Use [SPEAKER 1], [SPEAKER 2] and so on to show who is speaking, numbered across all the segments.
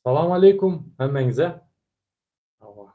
[SPEAKER 1] Assalomu alaykum hammangizga. Avva.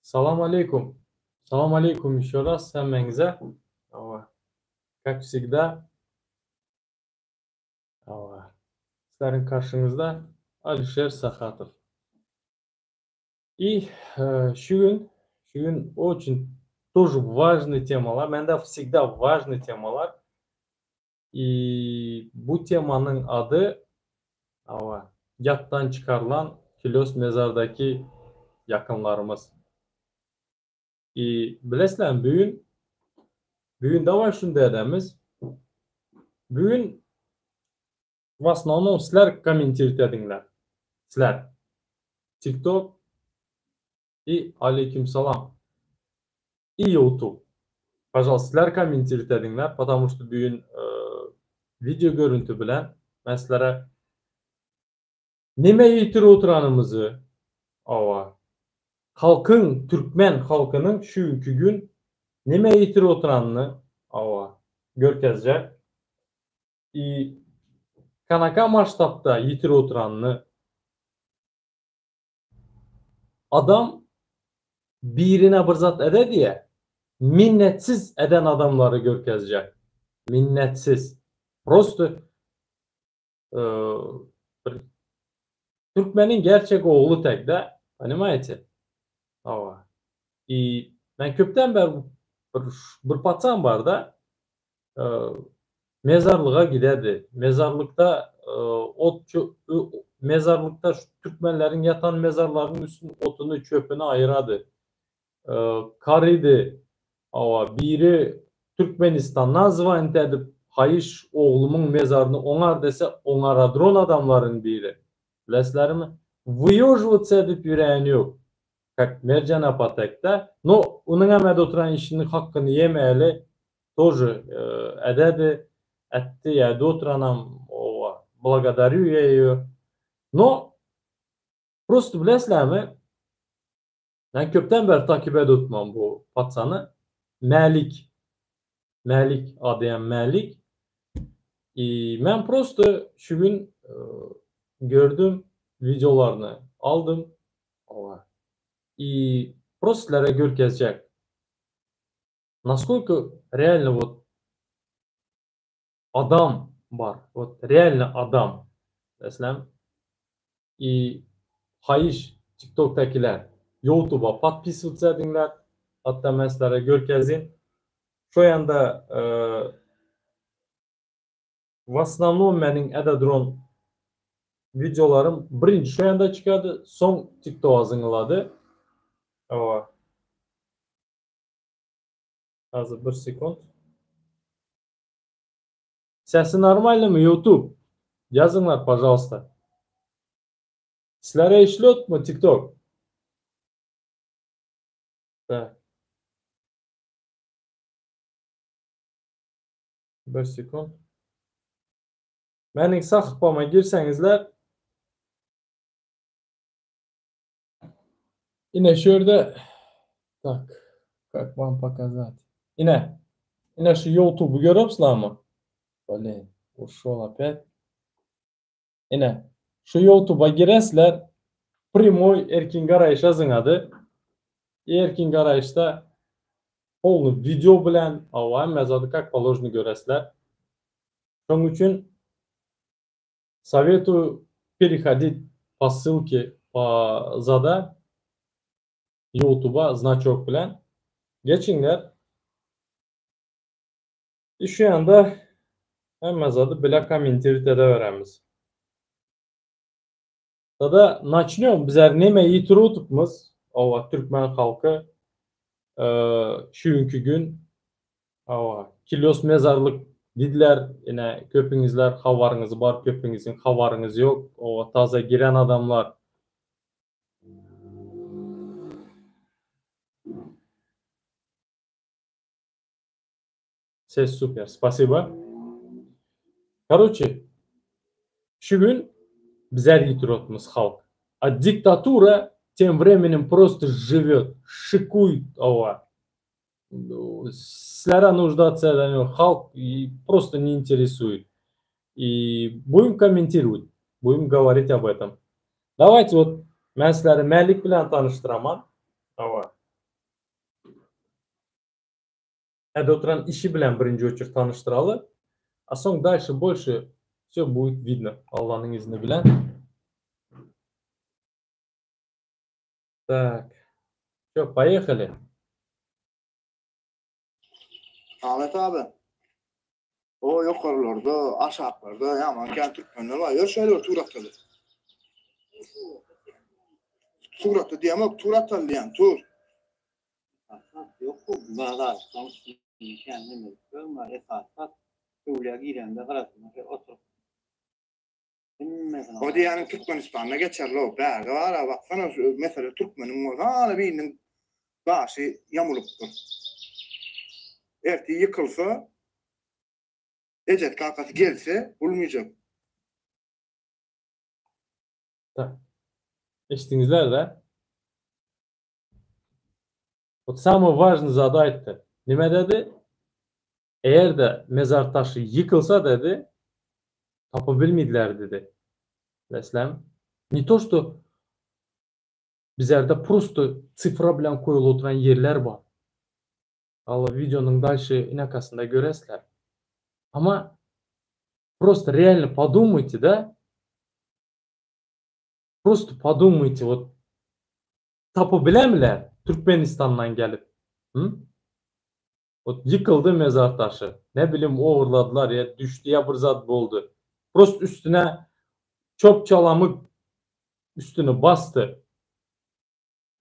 [SPEAKER 1] Assalomu alaykum. Assalomu alaykum еще раз hammangizga. Avva. Как всегда. Avva. Sizlarning qarshingizda Alisher Saxatov. И shu gün очень тоже важный temalar. Menda всегда важный temalar. И bu temanın adı avva, yattan çıkarılan Kilyos mezardaki yakınlarımız. Bilesizlarmi, bugun davay shunday edamiz. Bugun в основном sizlar kommentir etdinglar. Sizlar TikTok и алейкумсалам и YouTube. Пожалуйста, sizlar kommentir etdinglar, потому что bugun video görüntü bilan men sizlarga nima aytib o'tirganimizni, halkın, Türkmen halkının şu gün nima aytib o'tirganini görkezecek. Qanaqa masштабda aytib o'tirganini adam birine bir zat ede diye minnetsiz eden adamları görkezecek. Minnetsiz. Просто Türkmenin gerçek oğlu tek de, понимаете? Ben köpten beri bir patsam var da mezarlığa giderdi. Mezarlıkta mezarlıkta şu Türkmenlerin yatan mezarlarının üstünün otunu çöpünü ayıradı. Karıydı. Biri Türkmenistan nazvan edip Hayış oğlumun mezarını onar dese onaradır on adamların biri. Bilesizlermi? Выеживаться edip yüreğini yok. Как Mercan Apatek'te. No, onun emede oturan işinin hakkını yemeyeli тоже etti yerde oturanam благодарю я ее. No, просто bilesizlermi? Ben köpten beri takip edotmam bu patsanı. Melik adıyan Melik. Ben просто şu gün gördüm videolarını aldım. И просто sizlere görkezecek. Насколько реально вот adam var. Вот реально adam. Mesela Hayış TikTok'takiler YouTube'a подписываться edinler. Hatta mesela görkezin. Şu yanda в основном benim edadron videolarım birinci şu yanda çıkardı. Son TikTok azınladı. Hazır bir sekund. Sesi normal mi YouTube? Yazınlar, пожалуйста. Sizlere işliyor mu TikTok? Да. Bir sekund. Mening sahifama girsengizler yine şöyle tak, как вам показать? Yine şu YouTube'u görüyorsunuz mu? Блин, ушел опять. Yine şu YouTube'a giresler, Primoy Erkin Garayiş yazın adı. Erkin Garayiş'ta polnu video bilen hem adı как положено göresler. Onun için советую переходить по ссылке по зада YouTube'a значок bilen geçinler. Şu anda hem adı bile kommentirde öğrenimiz. Tada начнем. Bizler neme yitirutupmuz Türkmen halkı şu gün Kilyos mezarlık Dediler yine köpüңizler havarınız var, köpüңizin havarınız yok. O taza giren adamlar. Ses super. Спасибо. Короче, şu gün bizler yitirotmuz halk. А диктатура тем временем просто живет, шикует. Sizlere нуждаться halk просто не интересует. И будем комментировать, будем говорить об этом. Давайте вот ben sizleri Məlik bilen tanıştıramam. Evde oturan işi bilen birinci ölçü tanıştıralı. А sonra дальше больше все будет видно. Allah'ın izni bilen. Так. Все, поехали.
[SPEAKER 2] Ahmet abi. O yukarılarda, aşağılarda yamanken Türkmenler var. Ya şeyler Turat'tadır. Turat'ta diyemem, Turat'ta diyen Tur.
[SPEAKER 3] Yok bu bağlar kendimiz görme esasat Suriye girende karasında otur.
[SPEAKER 2] O diyenin Türkmenistan'a geçerli o. Berge var ha baksana mesela Türkmen'in orada birinin başı yamuluptur. Erti yıkılsa Ecet kankası gelse bulmayacak.
[SPEAKER 1] Так. Eşittinizler de. Вот самое важное задать-то. Nime dedi? Eğer de mezar taşı yıkılsa dedi, tapabilmediler dedi. Mesela не то что bizlerde просто цифра bilen koyulu oturan yerler var. Allah videonun дальше inakasında göresler. Ama просто реально подумайте, да? Просто подумайте, вот tapabilemler Türkmenistan'dan gelip. Hı? Вот yıkıldı mezar taşı. Ne bileyim uğurladılar ya, düştü ya bir zat oldu. Просто üstüne çöp çalamı üstünü bastı.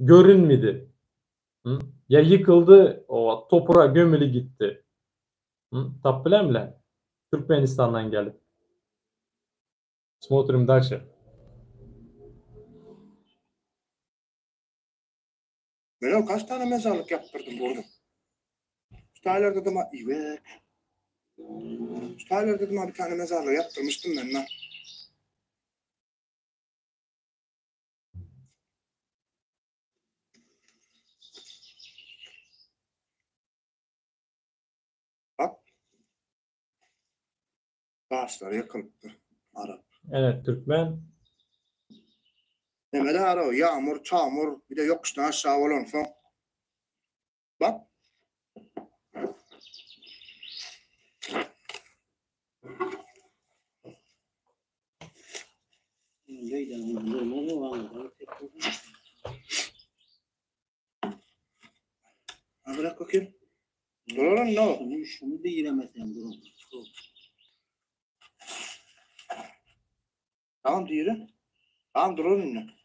[SPEAKER 1] Görünmedi. Hı? Ya yıkıldı, o toprağa gömülü gitti. Tapabilemler Türkmenistan'dan gelip. Смотрим дальше.
[SPEAKER 2] Ben kaç tane mezarlık yaptırdım burada. Stayler dedim ha, evet. Stayler dedim ha bir tane mezarlık yaptırmıştım ben lan. Bak. Ağaçlar yakılıptı. Arap.
[SPEAKER 1] Evet, Türkmen.
[SPEAKER 2] Demede ara o yağmur, çamur, bir de yokuştan aşağı olan son. Bak. Ha, bırak bakayım. Dur oğlum ne o?
[SPEAKER 3] Şunu değiremesen durum.
[SPEAKER 2] Tamam diyelim. Tamam dur oğlum ne?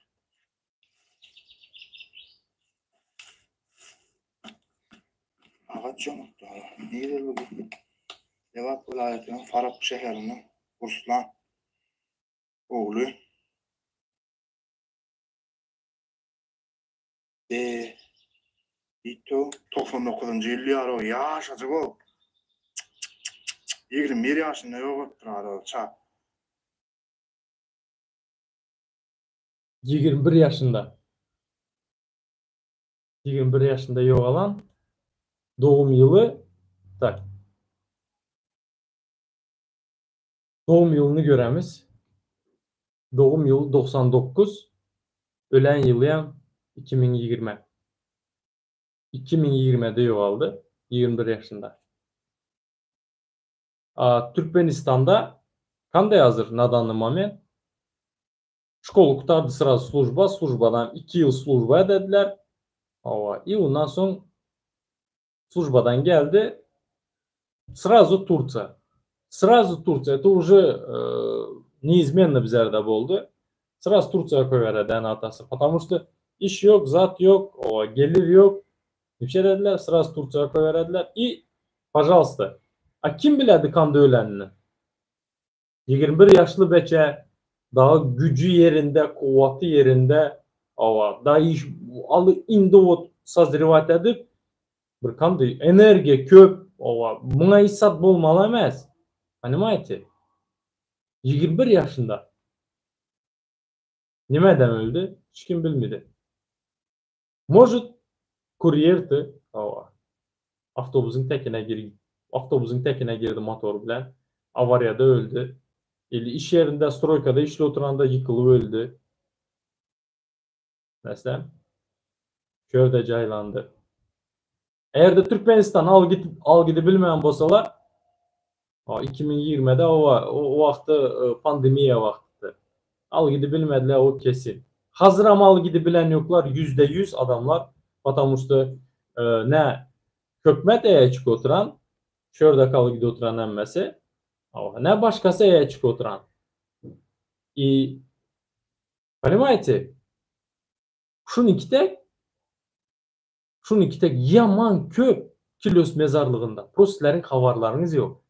[SPEAKER 2] Ağaç yamuktu. Neyi bu? Devat vilayetinin Farab şehrinin Ruslan oğlu. İto 99. yıl yaro yaşacak o. 21 yaşında yok o çak.
[SPEAKER 1] 21 yaşında. 21 yaşında yok olan doğum yılı tak. Doğum yılını göremiz. Doğum yılı 99. Ölen yılı hem 2020. 2020'de yok aldı. 21 yaşında. Türkmenistan'da kanday hazır nadanlı moment. Школу kurtardı sırası служба. Службадан 2 yıl служба dediler. И ondan sonra службадан geldi. Сразу Турция. Сразу Турция. Это уже неизменно bizlerde oldu. Сразу Турция koyverdi atası. Потому что iş yok, zat yok, gelir yok. Bir şey dediler. Сразу Турция koyverdiler. И, пожалуйста, Kim bilədi kanda ölənini? 21 yaşlı bəkə daha gücü yerində, kuvveti yerində, daha iş alı indi o sazrivat edip bir kandı enerji köp, buna hissat bolmalı emas. Понимаете? 21 yaşında. Nimeden öldü? Hiç kim bilmedi. Может, kuryerdi. Avtobusun tekine girdi motor bilen. Avariyada öldü. İş yerinde, stroykada işle oturanda yıkılıp öldü. Mesela köyde caylandı. Eğer de Türkmenistan al gidip bilmeyen bolsalar 2020'de o vaxtı pandemiya vaxtıdır. Al gidip bilmediler o kesin. Hazır ama al gidip bilen yoklar %100 adamlar. Потому что ne hükümet çık oturan, şurada kalı gidip oturan emmesi, ne başkası çık oturan. Понимаете? Şun iki tek yaman köp kilos mezarlığında. Proslerin havarlarınız yok.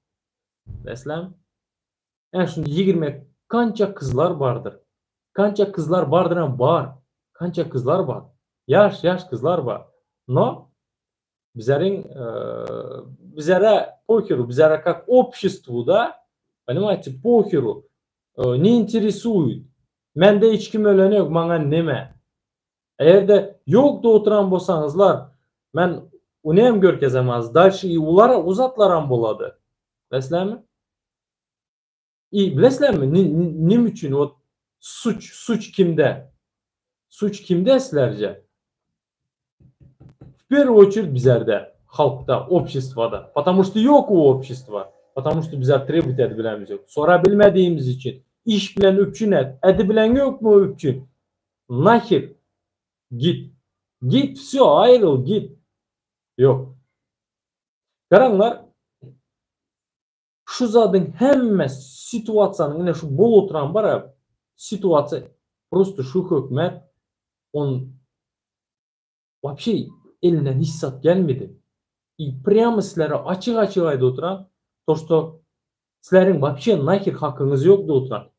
[SPEAKER 1] Mesela yani şimdi 20 kança kızlar vardır. Kança kızlar vardır ama var. Kança kızlar var. Yaş kızlar var. No? Bizlere похеру, bizlere как обществу, да? Понимаете, похеру. Не интересует. Mende hiç kim ölene yok, bana neme. Eğer de yok da oturan bolsanızlar, ben unem görkezemez. Dalşı ulara uzatlaran boladı. Bilesizlermi? Bilesizlermi? Nim için o suç kimde? Suç kimde sizlerce? В первую очередь bizlerde, halkta, обществоda. Потому что yok o общество. Потому что bizler tribut edebilemiz yok. Sonra bilmediğimiz için iş bilen öpçün edebilen yok mu öpçün? Nahir. Git. Git, все, ayrıl, git. Yok. Karanlar şu zadın hemme situasiyanın yine şu bol oturan var ya situasiya просто şu hükümet on вообще elinden hissat gelmedi. Prямо sizlere açık ayda oturan то что sizlerin вообще nahir hakkınız yok da oturan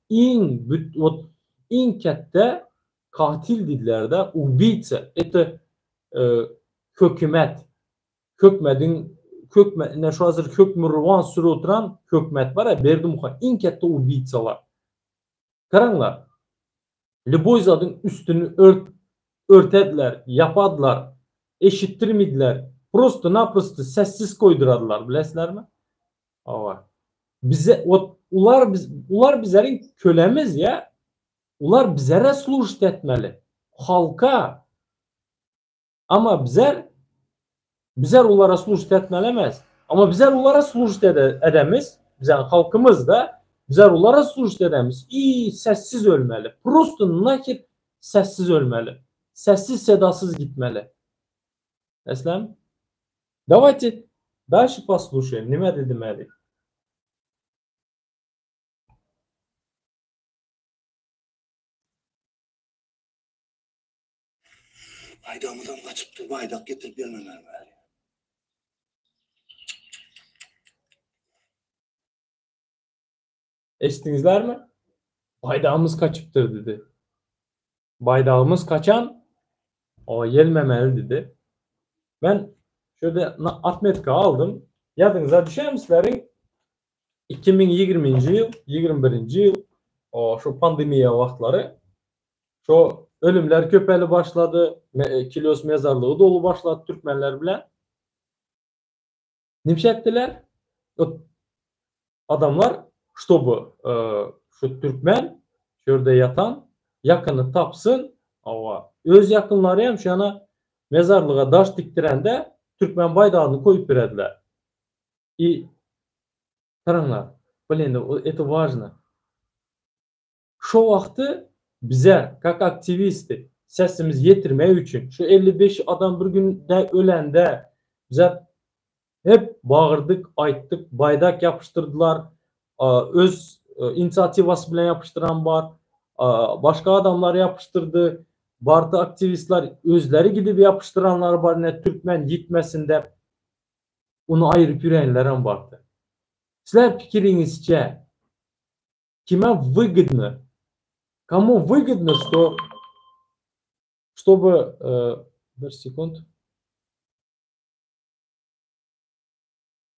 [SPEAKER 1] in kette katil dediler de убийца это hükümet ne şu hazır hükmü ruvan sürü oturan hükümet var ya berdi muha in kette убийцалар. Karanlar любой zadın üstünü örtediler, yapadılar, eşittirmediler. Prosto sessiz koyduradılar, bilesizler mi? Ular bizlerin kölemiz ya. Ular bizlere служить etmeli. Halka. Ama bizler ulara служить etmeli emez. Ama bizler ulara служить edemiz. Bizler halkımız da bizler ulara служить edemiz. Sessiz ölmeli. Prosto nakit sessiz ölmeli. Sessiz sedasız gitmeli. Eslem? Давайте дальше послушаем. Nime dedim Ali?
[SPEAKER 2] Baydağımızdan kaçıptır. Baydak getirip gelmeler mi?
[SPEAKER 1] Eşittinizler mi? Baydağımız kaçıptır dedi. Baydağımız kaçan o gelmemeli dedi. Ben şöyle atmetka aldım. Yadınıza düşer mislerin 2020 yıl, 21 yıl şu pandemiya vaxtları şu ölümler köpeli başladı. Kilos mezarlığı dolu başladı Türkmenler bilen. Nimşe ettiler? Adamlar чтобы şu Türkmen şurada yatan yakını tapsın. Öz yakınları hem şu yana mezarlığa daş diktirende Türkmen bayrağını koyup verediler. Karanlar, это важно. Şu vakti bize, как aktivisti, sesimiz yetirmek için, şu 55 adam bir günde ölende bize hep bağırdık, ayttık, baydak yapıştırdılar, öz inisiyativası bilen yapıştıran var, başka adamlar yapıştırdı, bardı aktivistler özleri gidip yapıştıranlar var, ne Türkmen gitmesinde onu ayırıp yüreğinlerin vardı. Sizler fikirinizce kime выгодно? Кому выгодно, чтобы bir sekund,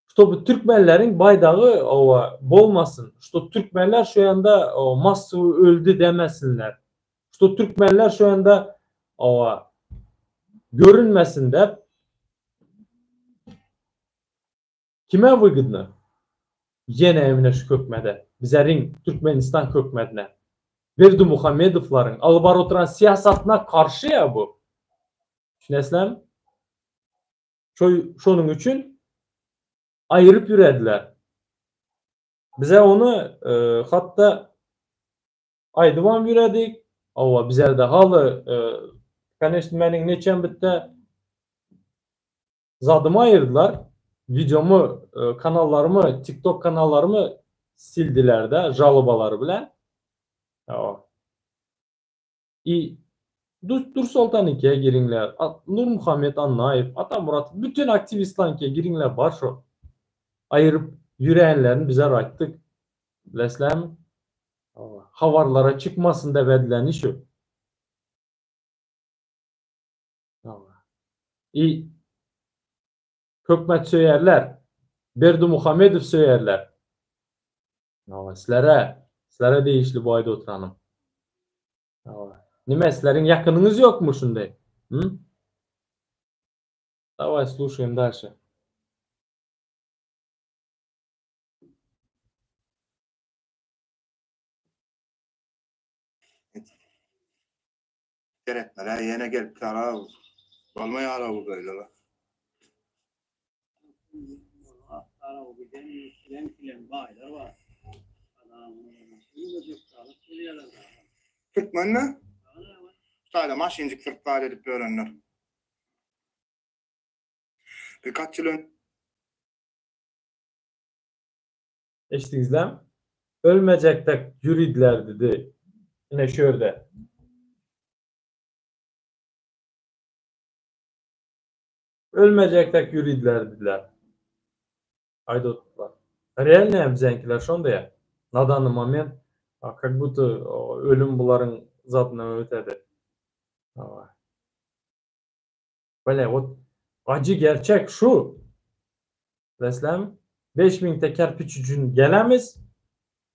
[SPEAKER 1] чтобы Türkmenlerin baydağı bolmasın. Что Türkmenler şu anda massıvı öldü demesinler. Что Türkmenler şu anda görünmesin de kime выгодно? Yine emine şu kökmede. Bizlerin Türkmenistan kökmedine. Berdimuhamedovların alıbar oturan siyasatına karşı ya bu. Düşünesizler. Şunun için ayırıp yürediler. Bize onu hatta aydıvan yürədik. Ava bize de halı конечно benim neçen bitti zadımı ayırdılar. Videomu, kanallarımı, TikTok kanallarımı sildiler de jalıbaları bilen. Dur Sultan 2'ye girinler. Nur Muhammed Annayev, Ata Murat, bütün aktivistlar ki girinler başo. Ayırıp yüreğenlerini bize raktık. Leslem havarlara çıkmasın da verilen işi. Hükmet söylerler. Berdimuhamedov söylerler. Sizlere değişli bu ayda oturanım. Nime sizlerin yakınınız yok mu şimdi? Давай слушаем дальше.
[SPEAKER 2] Gerekmeler yine gelip ara olmaya ara bu böyle.
[SPEAKER 3] Ara o giden filan baylar var.
[SPEAKER 2] Türkmen ne? Sadece maşincik fırtlar edip öğrenler. Kaç yıl ön?
[SPEAKER 1] Eşitizler. Ölmeyecektik yürüdüler dedi. Yine şöyle. Ölmeyecektik yürüdüler dediler. Haydi otlar. Реально bizimkiler şonda ya. На данный момент как будто ölüm bunların zatına ötedi. Böyle o acı gerçek şu. Reslem 5.000 kerpiç üçün gelemiz.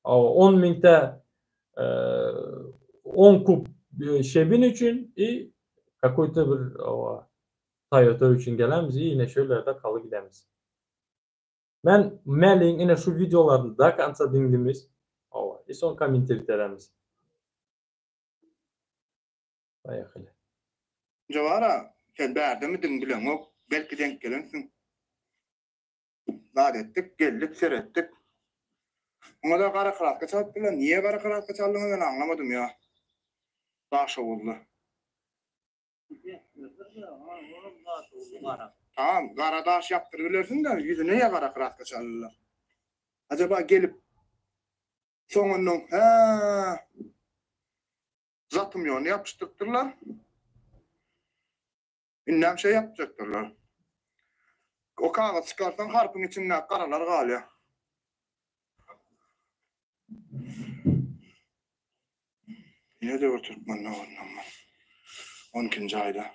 [SPEAKER 1] 10.000 10 kup şebin için какой-то bir Toyota için gelemiz. Yine şöylerde kalı gidemiz. Ben Melin yine şu videolarını da kansa dinlemiz. Son komentar edemiz. Ayakıyla.
[SPEAKER 2] Cevara sen berde mi din bilen o belki denk gelensin. Davet ettik, geldik, seyrettik. Ona da kara kıratka çaldılar. Niye kara kıratka çaldığını ben anlamadım ya. Daşa oldu. Tamam, kara daş yaptırabilirsin de yüzüne ya kara kıratka çaldılar. Acaba gelip sonunun zatım yolunu yapıştırdılar. İnnem şey yapacaktırlar. O kağıt çıkarsan harpın içinde karalar kalıyor. Yine de o Türkmen'le oynanma. 12. ayda.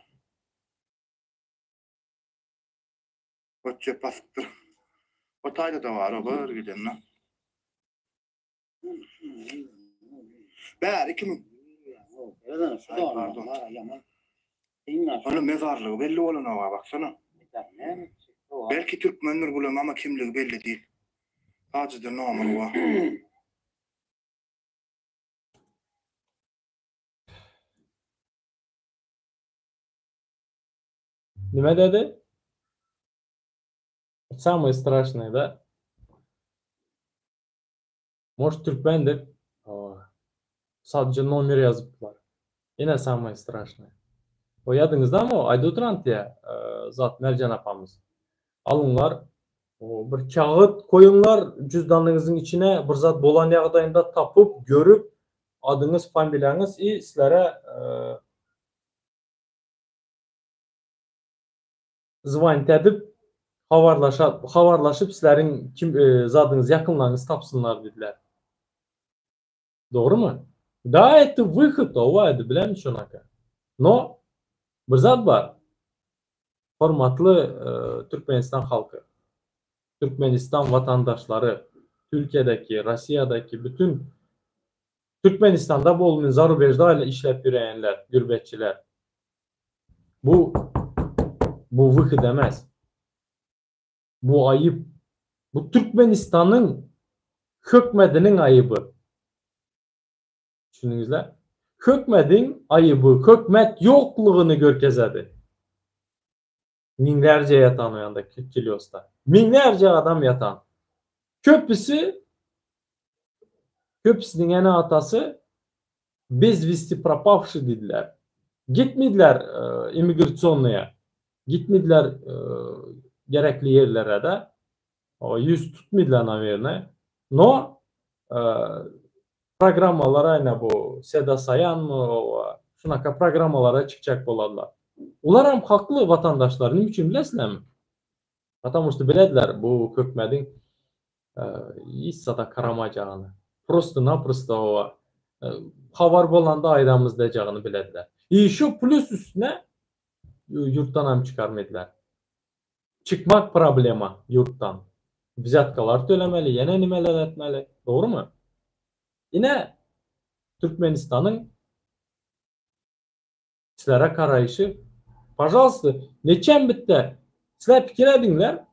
[SPEAKER 2] O cep basıktır. O tayda da var o böyle gidelim lan. Ber 2000. Onun mezarlığı belli olan o baksana. Belki Türkmenler bulan ama kimliği belli değil. Hacıdır namı var.
[SPEAKER 1] Nime dedi? Самое страшное, да? Может, Türkmendir. Sadece номер yazıplar. Yine самое страшное. O yadınızda mı? Ayda oturan diye zat Mercan apamız. Alınlar. Bir kağıt koyunlar cüzdanınızın içine bir zat bolan yağdayında tapıp görüp adınız, familiyanız sizlere звонить edip havarlaşıp sizlerin zadınız, yakınlarınız tapsınlar dediler. Doğru mu? Да, это выход, ovaydı, bilen mi şonaka? No, bir zat var. Hormatlı Türkmenistan halkı, Türkmenistan vatandaşları, Türkiye'deki, Rusya'daki bütün Türkmenistan'da bolunan Zarubejda ile işlep yüreyenler, gürbetçiler. Bu выход demez. Bu ayıp. Bu Türkmenistan'ın hökmedinin ayıbı. Düşündünüzler? Hökmedin ayıbı, hökmet yokluğunu görkezedi. Minlerce yatan o yanda Kilyos'ta. Minlerce adam yatan. Köpüsünün en atası bez vesti пропавший dediler. Gitmediler imigrasyonluya. Gitmediler gerekli yerlere de. Yüz tutmadılar naverine. No programmalara aynı bu Seda Sayan mı şunaka programmalara çıkacak boladılar. Ular hem haklı vatandaşlar. Ne için bilesizler mi? Потому что bilediler bu hökmedin issada karamacağını. Prosto-naprosto o havar bolanda ayramızdacağını bilediler. Şu plus üstüne yurttan hem çıkarmadılar. Çıkmak problema yurttan. Взятkalar tölemeli, yine nimeler etmeli. Doğru mu? Yine Türkmenistan'ın sizlere karayışı, pожалуйста, neçen bitti? Sizler fikir edinler.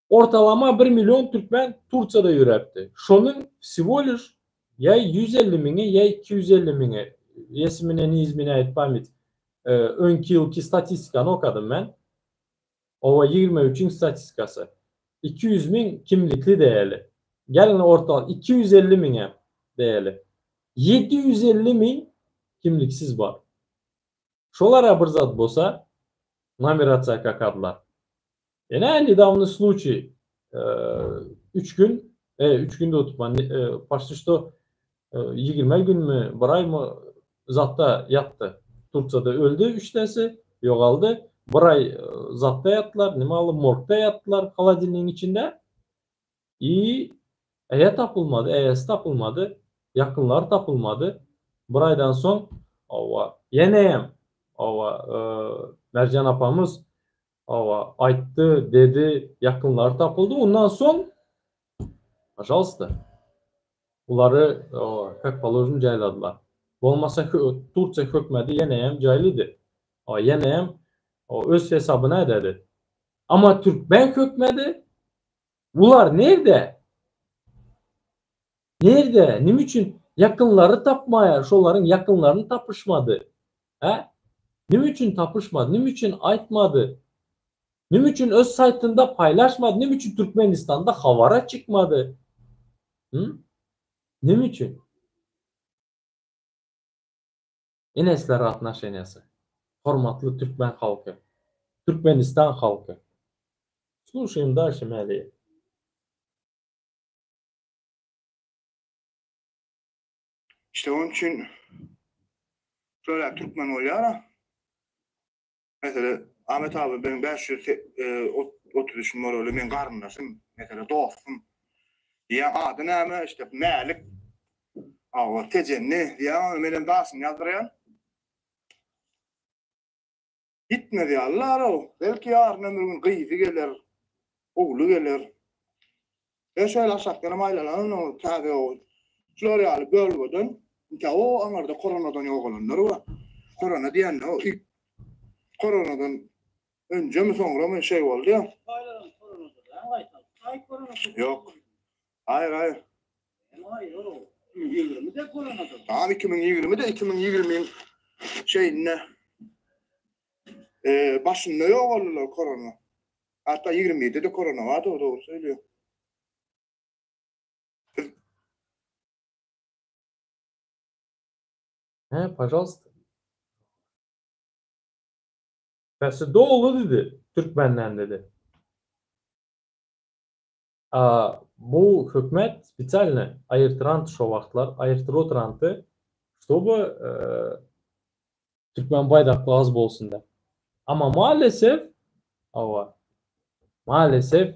[SPEAKER 1] Ortalama 1 milyon Türkmen Turca'da yürüptü. Şonun всего lишь ya 150 mini ya 250 mini. Yesimine nizmine etpamit. Önkü yılki statistikanı okudum ben. Ova 23'ün statistikası. 200 bin kimlikli değerli. Gelin ortalama 250 mine değerli. 750 bin kimliksiz var. Şolara bir zat bolsa номерация kakadlar. Недавно случай. 3 günde otupan. Почти что 20 gün mü, bir ay mı zatta yattı. Turca'da öldü 3 tanesi. Yoğaldı. Bir ay zatta yattılar. Nimalı morgda yattılar холодильniğin içinde. Eyesi tapılmadı. Yakınlar tapılmadı. Bir aydan son yeneyem. Mercan apamız ayttı, dedi, yakınlar tapıldı. Ondan son pожалуйста uları как положено cayladılar. Olmasa Turça hökmedi yeneyem caylıydı. Yeneyem öz hesabına ededi. Ama Türkmen hökmedi. Ular nerede? Nerede? Nim için yakınları tapmaya, şoların yakınlarını tapışmadı? Nim için tapışmadı? Nim için aytmadı? Nim için öz saytında paylaşmadı? Nim için Türkmenistan'da havara çıkmadı? Nim için? Enesler отношениясы. Hormatlı Türkmen halkı. Türkmenistan halkı. Слушаем дальше, Мәли.
[SPEAKER 2] İşte onun için şöyle Türkmen oluyor. Mesela Ahmet abi benim 530 var öyle benim kardeşim mesela dostum diye adı ne işte Malik tecenni diye benim dasım yazdıran gitmedi Allah o belki yarın ömrün kıyısı gelir oğlu gelir şöyle aşağıdan ailelerinin o tabi o Floryalı bölgeden o anlarda koronadan yok olanlar var korona diyen o ilk koronadan önce mi sonra mı şey oldu ya? Yok. Hayır. Tamam 2020'de 2020'nin şeyine başında yok oldular korona. Hatta 27'de de korona vardı o doğru söylüyor.
[SPEAKER 1] Pожалуйста. Tersi doğulu dedi. Türkmenlen dedi. Bu hükümet специально ayırtıran şu vaxtlar, ayırtırantı, чтобы Türkmen baydaklı az bolsun da. Ama maalesef maalesef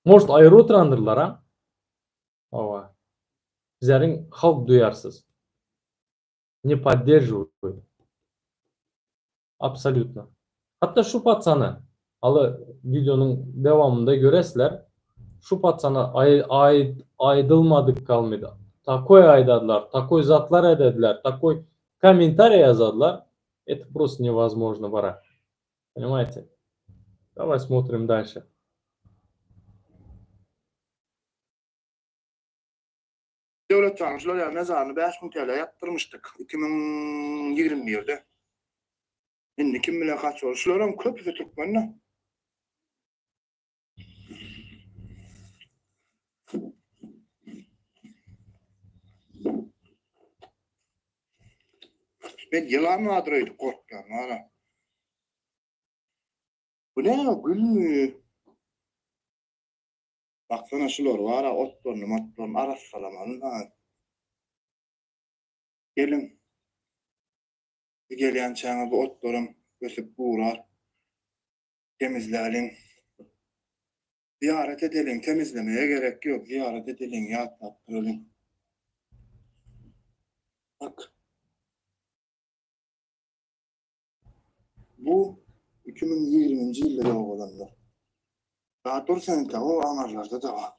[SPEAKER 1] most ayrı oturandırlar ha. Ова. Bizlerin halk duyarsız. Не поддерживают. Абсолютно. Hatta şu patsanı alı videonun devamında göresler. Şu patsana aydılmadık kalmadı. Takoy aydadılar, takoy zatlar edediler, takoy комментарий yazdılar. Это просто невозможно, бара. Понимаете? Давай смотрим дальше.
[SPEAKER 2] Devlet çalışmalar ya mezarını 5.000 TL yaptırmıştık 2021'de. Şimdi kim bilir kaç olur. Şularım köpüsü Türkmen'le. Ben yılan mı adırıydı korktum hala. Bu ne ya gül mü? Baksana şular var ha otlarını arası salamanın ha. Gelin. Bir gelen çağına bu otlarım ösüp buğrar. Temizleyelim. Ziyaret edelim. Temizlemeye gerek yok. Ziyaret edelim. Yaptıralım. Bak. Bu 2020. yılda olanlar. Daha dur sen de o amarlarda da var.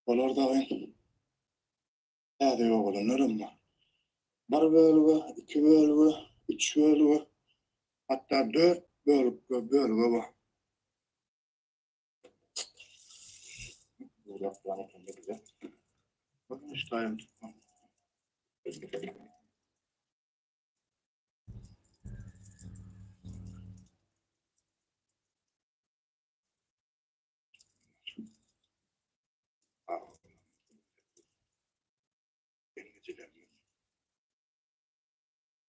[SPEAKER 2] Onlar da ben. Hadi yok olanlarım var. Bir bölümü, 2 bölümü, 3 bölümü, hatta 4 bölümü var. Bu laflarını kendi güzel. Bakın işte ayım tutmam.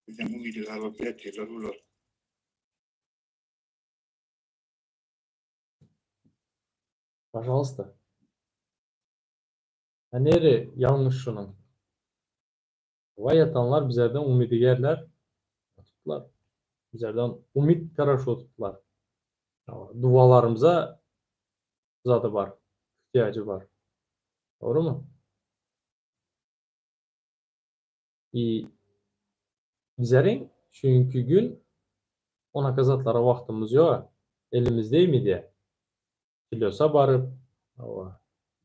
[SPEAKER 2] Bizim bu videolar var, biletçiler olur.
[SPEAKER 1] Пожалуйста. Nere yanlış şunun. Vay atanlar bizlerden umidigerler. Tuttular. Bizlerden umid karaşı tuttular. Dualarımıza zaten var. İhtiyacı var. Doğru mu? Bizlerin çünkü gün ona kazatlara vaktimiz yok. Elimizde mi diye. Biliyorsa barıp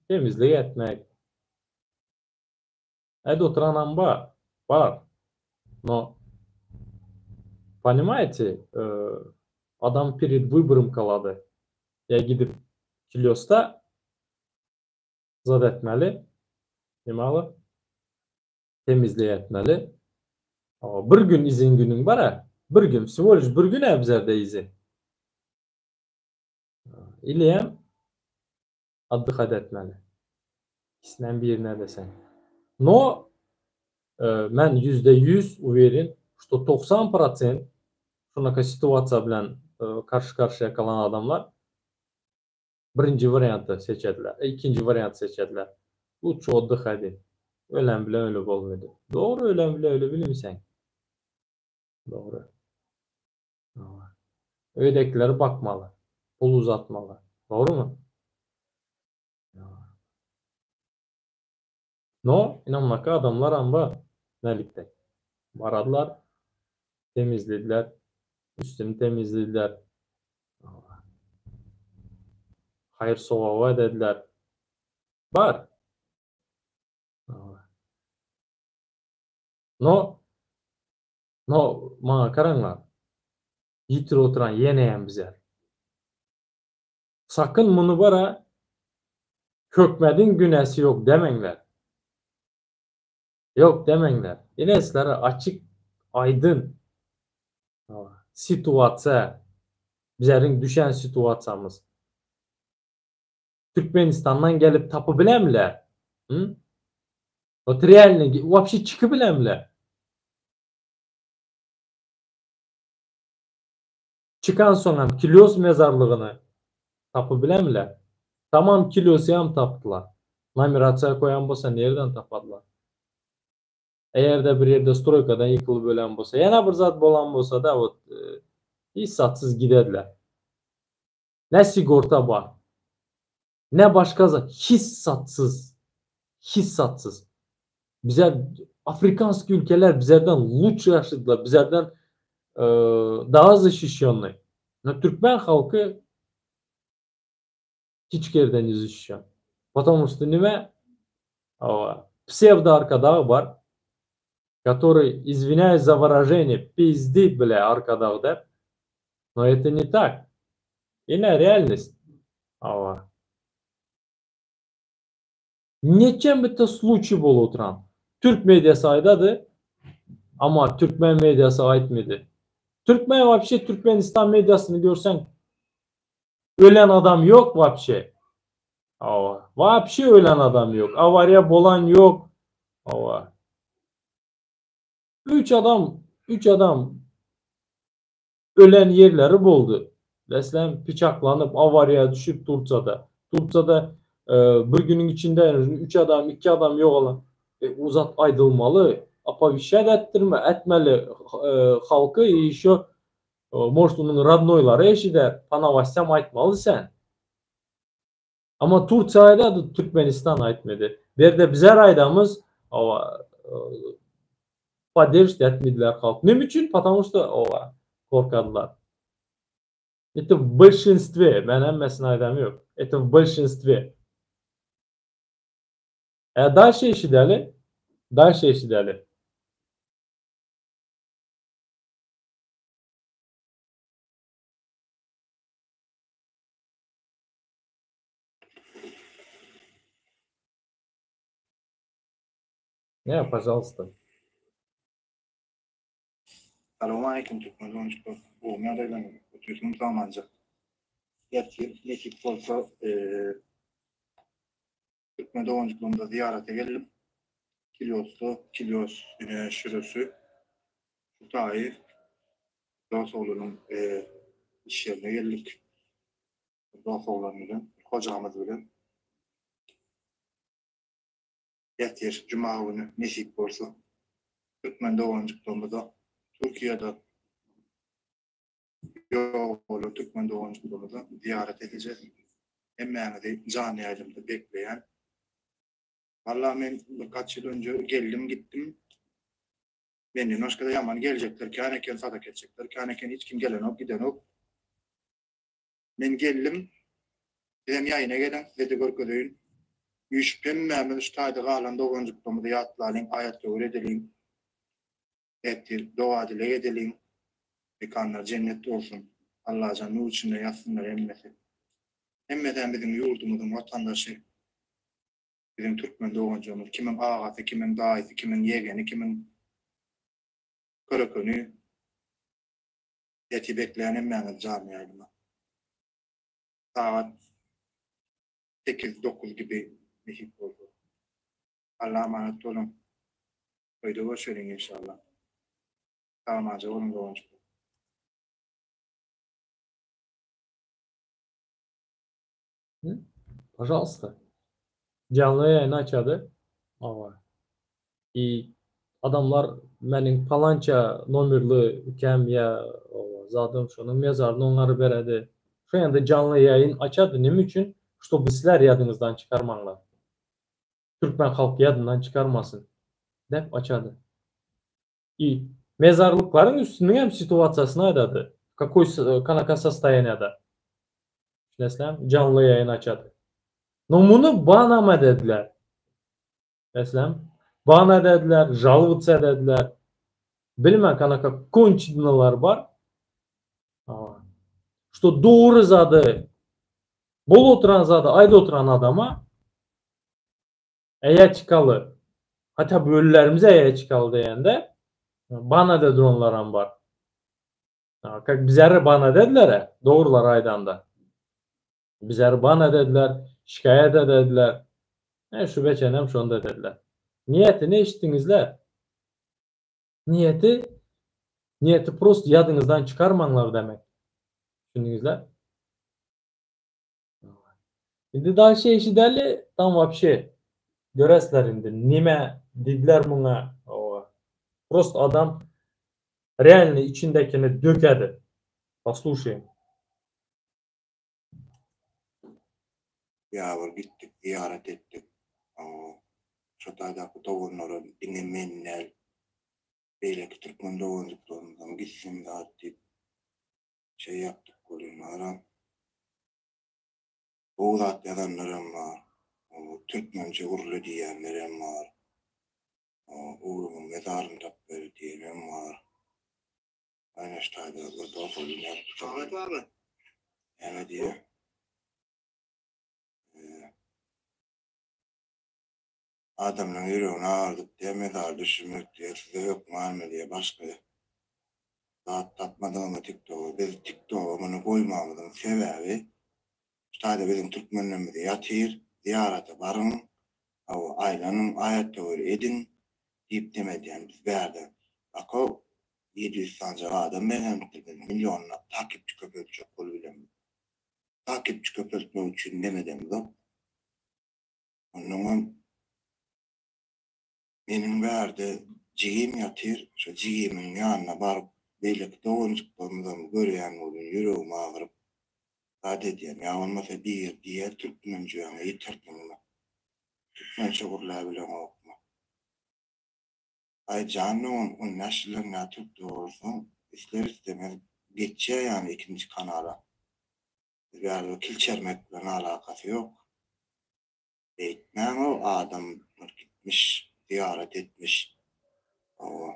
[SPEAKER 1] temizlik etmek. Это oturan var. Но, понимаете, adam перед выбором kaladı. Ya gidip kilosta zat etmeli. Demeli. Temizliğe etmeli. Ama bir gün izin günün var ha. Bir gün. Всего лишь bir gün bizlerde izin. İleyem addık etmeli. İkisinden birine desen. Но ben %100 uverin, что 90% şunaka situasiya bilen karşı karşıya kalan adamlar birinci variantı seçediler, ikinci variantı seçediler. Bu çoğu hadi. Ölen bile öyle olmadı. Doğru, ölen bile öyle bilmişsen. Doğru. Öylekileri bakmalı. Pul uzatmalı. Doğru mu? No, inanmaka adamlar amba nelikte. Baradılar, temizlediler, üstünü temizlediler. Hayır sovava dediler. Var. No, bana karanglar. Yitir oturan yeneyen bize. Sakın bunu bara kökmedin günesi yok demenler. Yok demenler. İnesleri açık, aydın situasiya, bizlerin düşen situasiyamız. Türkmenistan'dan gelip tapı bilemler. O trialini вообще çıkı bilemler. Çıkan sonra Kilyos mezarlığını tapı bilemler. Tamam Kilyos'u ham taptılar. Numerasiya koyan bolsa nereden tapadılar? Eğer de bir yerde stroykadan yıkılıp ölen bolsa, yana bir zat bolan bolsa da hiç satsız gidediler. Ne sigorta var, ne başka zat, hiç satsız. Hiç satsız. Bize Afrikanski ülkeler bizlerden luç yaşadılar. Bizlerden daha hızlı şişiyorlar. Türkmen halkı hiç geriden yüz şişiyor. Потому что нime псевдо аркадағы бар, который, извиняюсь за выражение, пиздит, бля, аркадағы деп. Но это не так. Yine реальность. Neçen bitti случай bol oturan. Türk medyası aydadı ama Türkmen medyası ait miydi? Türkmen вообще Türkmenistan medyasını görsen ölen adam yok вообще. Вообще ölen adam yok. Avariya bolan yok. Üç adam ölen yerleri buldu. Resmen bıçaklanıp avariya düşüp Turca'da. Turca'da bir günün içinde 3 adam 2 adam yok olan uzat aydılmalı. Apavishat etmeli halkı еще может onun radnoyları eşider. Panavaşsam aytmalı sen. Ama Turciya'da da Türkmenistan aytmadı. Bir de bizler aydamız поддерживать etmediler halk. Ne için? Потому что korkadılar. Это в большинстве. Ben emmesine aydam yok. Это в большинстве. Дальше eşideli. Дальше eşideli. Ne, пожалуйста.
[SPEAKER 2] Selamünaleyküm Türkmen oyuncular. Bu medyayla oturuyorsun zamanca. Gerçi nekip olsa Türkmen oyunculuğunda ziyarete geldim. Kilyos şurası. Şutayi Dosoğlu'nun iş yerine geldik. Dosoğlu'nun hocamız bile. Getir Cuma günü nesip olsa Türkmen oyunculuğunda Türkiye'de yolu Türkmen oyunculuğunda ziyaret edeceğiz. Hemen de canlı yayında bekleyen. Vallahi ben birkaç yıl önce geldim gittim. Benim başka da yaman gelecekler. Kâneken sadak edecekler. Kâneken hiç kim gelen yok, giden yok. Ben geldim. Dedim yayına gelen. Dedi görküdüğün. Yüşpem Mehmet Ustay'da kalan doğuncukluğumda yatlarlayın. Ayetli öğredelim. Ettir. Dua dile edelim. Mekanlar cennette olsun. Allah canı içinde yatsınlar emmesi. Emmeden bizim yurdumuzun vatandaşı. Bizim Türkmen doğuncumuz. Kimin ağası, kimin dağısı, kimin yegeni, kimin kırıkını eti bekleyen emmeni camiayla. Saat 8-9 gibi mehip oldu. Allah'a emanet olun. Öyle görüşelim inşallah. Tamam hacı olun doğuncu.
[SPEAKER 1] Пожалуйста. Canlı yayını açadı. Adamlar benim palanca nomerli kem ya zaten şunun mezarını onları beredi. Şu anda canlı yayın açadı. Ne için? Чтобы sizler yadınızdan çıkarmanlar. Türkmen halkı yadından çıkarmasın. Dep açadı. Mezarlıkların üstünün hem situasyasını aydadı. Kanaka состояниеда. Mesela canlı yayın açadı. No bunu bana mı dediler? Mesela bana dediler, жаловаться dediler. Bilmem kanaka konçidinalar var. Что doğru zadı, bol oturan zadı, ayda oturan adama eye çıkalı. Hatta bölülerimize eye çıkalı deyende bana dedi onlara var. Bizler bana dediler, doğrular aydanda. Bizler bana dediler, şikayet dediler. Şu beçenem şu anda dediler. Niyeti ne işittinizler? Niyeti prost yadınızdan çıkarmanlar demek. Düşündünüzler. Şimdi daha işi derli tam вообще göresler indi. Nime dediler buna Просто adam реально içindekini dökedi. Послушай.
[SPEAKER 2] Yağmur gittik, ziyaret ettik. Şotaydaki doğunların dinlemenler, beyleki Türkmen doğuncuklarından gitsin de attık. Şey yaptık kolonlara. Oğlat yalanlarım var. Türkmence urlu diyenlerim var. Uğrumun mezarını tapları diyelim var. Aynı ştayda burada ofolun yaptık. Evet abi. Evet diye. Adamla yüreğini ağırdık diye mezar düşünmek diye size yok mu diye başka rahat tatmadığımı TikTok'u. Biz TikTok'u bunu koymamızın sebebi ştayda bizim Türkmenlerimizi yatır, ziyarete varın, o ailenin ayette öyle edin deyip demedi yani biz verdi. Bak o 700 sancak adam beğenmiştir. Milyonla takipçi köpekçi kolu bilemiyor. Takipçi köpekçi için demedim de. Onun benim verdi ciğim yatır, şu ciğimin yanına varıp birlikte oyuncuklarımızdan göreyen olun yüreğim ağırıp hadi diyen ya olmasa bir diye Türkmenci yani yitirdim mi? Türkmenci kurlar bile okuma. Ay canlı on neşrlerine Türk doğrusun ister istemez geçeceği yani ikinci kanala. Yani kilçermekle alakası yok. Eğitmen o adam gitmiş, ziyaret etmiş. O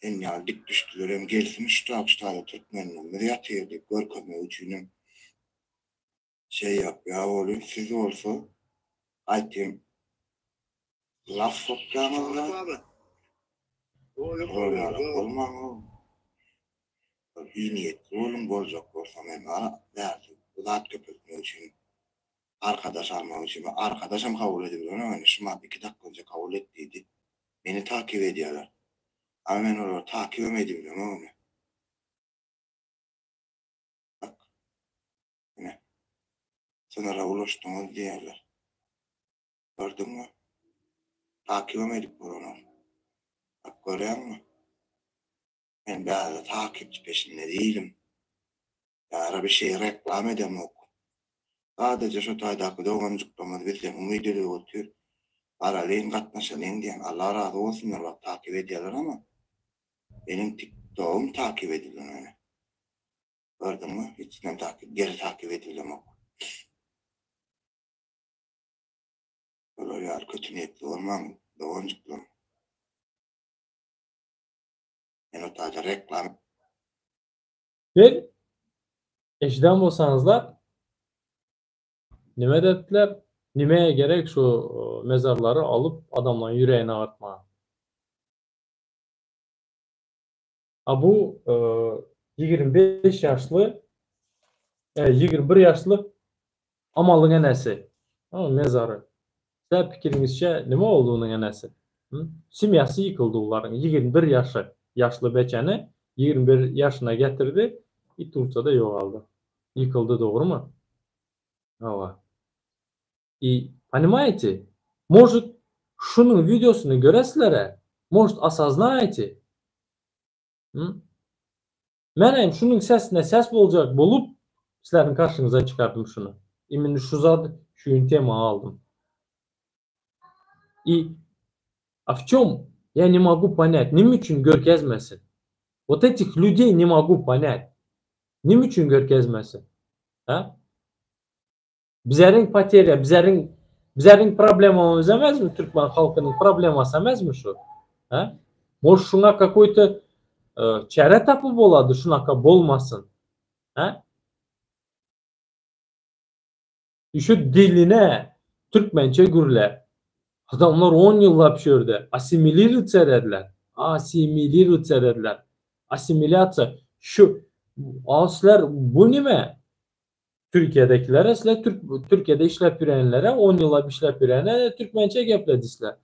[SPEAKER 2] en ya dik düştüler hem gelsin işte Türkmenler yatıyorduk görkemi üçünün şey yap ya oğlum siz olsa aytayım laf sokacağınızda olmaz o. İyi niyetli oğlum olacak olsam hem ara derdi. Zat köpürtme için arkadaş almak için arkadaşım kabul ediyor onu şımat 2 dakika önce kabul ettiydi. Beni takip ediyorlar. Ama ben onu takip edemiyorum onu. Bak. Yine. Sınıra ulaştınız diyorlar. Gördün mü? Takip edip onu. Bak görüyor musun? Ben daha takipçi peşinde değilim. Daha bir şey reklam edemem. Sadece şu taydaki doğumcuklarımız bizden umideli oturuyor. Paralel katlaşalım diyen Allah razı olsunlar bak takip ediyorlar ama benim TikTok'um takip ediliyor öyle. Gördün mü? Hiç geri takip edilmem. Böyle ya kötü niyetli olmam doğumcuklarım. Ben o tarzda reklam.
[SPEAKER 1] Bir eşden bolsanızlar nime dediler? Nimeye gerek şu mezarları alıp adamların yüreğine atma. Bu 25 yaşlı 21 yaşlı amalın enesi. Mezarı. Sizler fikrinizce nime olduğunun enesi? Simyası yıkıldı onların. 21 yaşlı beçeni 21 yaşına getirdi. Turça'da yok aldı. Yıkıldı doğru mu? Ava. И понимаете, может şunun videosunu göresizler, может осознаете. Ben hem şunun sesine ses olacak bulup sizlerin karşınıza çıkardım şunu. Imенно şu zat, şu temu aldım. И а в чем я не могу понять, nim için görkezmesin? Вот этих людей не могу понять. Nim için görkezmesin? Ha? Bizlerin pateriya, bizlerin problemimiz emez mi? Türkmen halkının probleması emez mi şu? Ha? Может şuna какой-то çare tapıp oladı, şunaka bolmasın. Ha? Şu diline Türkmençe gürle. Adamlar 10 yıllap şöyle asimilir etserediler. Asimilyatsa şu aslar bu nime? Türkiye'dekilere, Türkiye'de işlep ürenlere 10 yıllap işlep ürene Türkmençe gepledisler.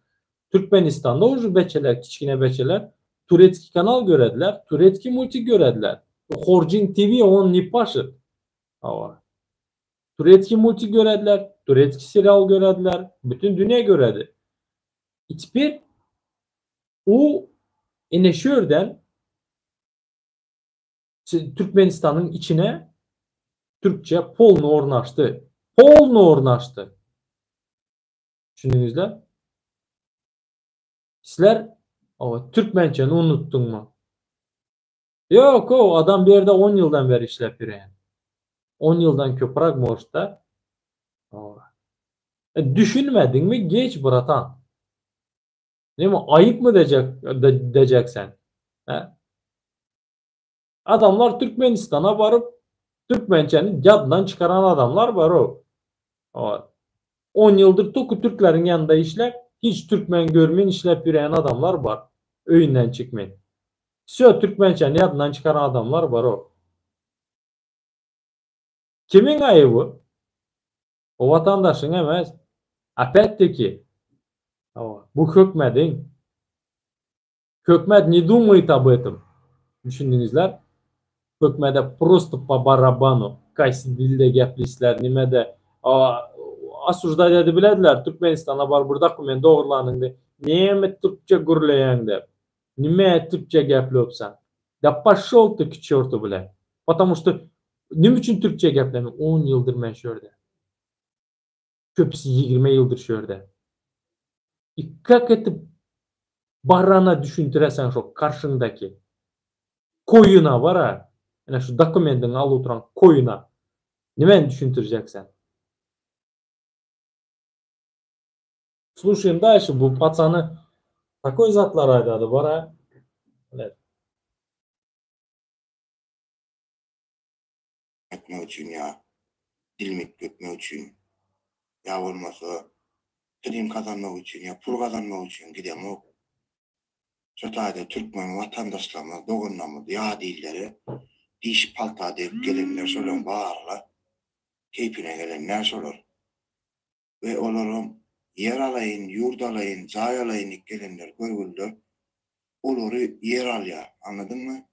[SPEAKER 1] Türkmenistan'da o beçeler, kiçkine beçeler Turetki kanal görediler, Turetki multi görediler. Horjin TV on nipaşı. Turetki multi görediler, Turetki serial görediler, bütün dünya göredi. Теперь у Ene şöğürden Türkmenistan'ın içine Türkçe polnu ornaştı. Polnu ornaştı. Düşündüňizler? Sizler Türkmençeni unutdunmy? Yok, o adam bir yerde 10 yıldan beri işlep ýürýän. 10 yıldan köpürak bolsa düşünmediňmi? Geç bratan. Neme ayıp mı diyeceksen? He? Adamlar Türkmenistan'a varıp Türkmençeni yaddan çıkaran adamlar var o. 10 yıldır toku Türklerin yanında işlep, hiç Türkmen görmeyen işlep yürüyen adamlar var. Öyünden çıkmayın. Söz Türkmençeni yaddan çıkaran adamlar var o. Kimin ayıbı? O vatandaşın emez. Elbette bu hökmedin. Hökmet ne думает об этом? Düşündüňizler? Hökmede просто по барабану. Kaysi dilde geplisler, nimede asujda dedi bilediler. Türkmenistan'a bar burada dokument doğrulanındı. Niye Türkçe gürleyen de? Nime Türkçe geplopsan? Da пошёл ты к чёрту, бля. Потому что nim için Türkçe geplemi? 10 yıldır men şöyle. Köpüsü 20 yıldır şöyle. Как это barana düşüntüresen şu karşındaki koyuna var ha. Yani şu dokumentin al oturan koyuna. Nimeni düşüntüreceksen? Слушаем дальше. Bu пацаны такой zatlar aydadı var ha. Evet.
[SPEAKER 2] Etme için ya. Dilmek etme için. Ya olmasa prim kazanmak için ya pul kazanmak için gidem o. Şöyle Türkmen vatandaşlarımız doğunlamız ya dilleri diş palta deyip gelenler şöyle bağırlar. Keyfine gelenler şöyle. Ve onların yer alayın, yurt alayın, cay alayın gelenler görgüller. Onları yer al ya. Anladın mı?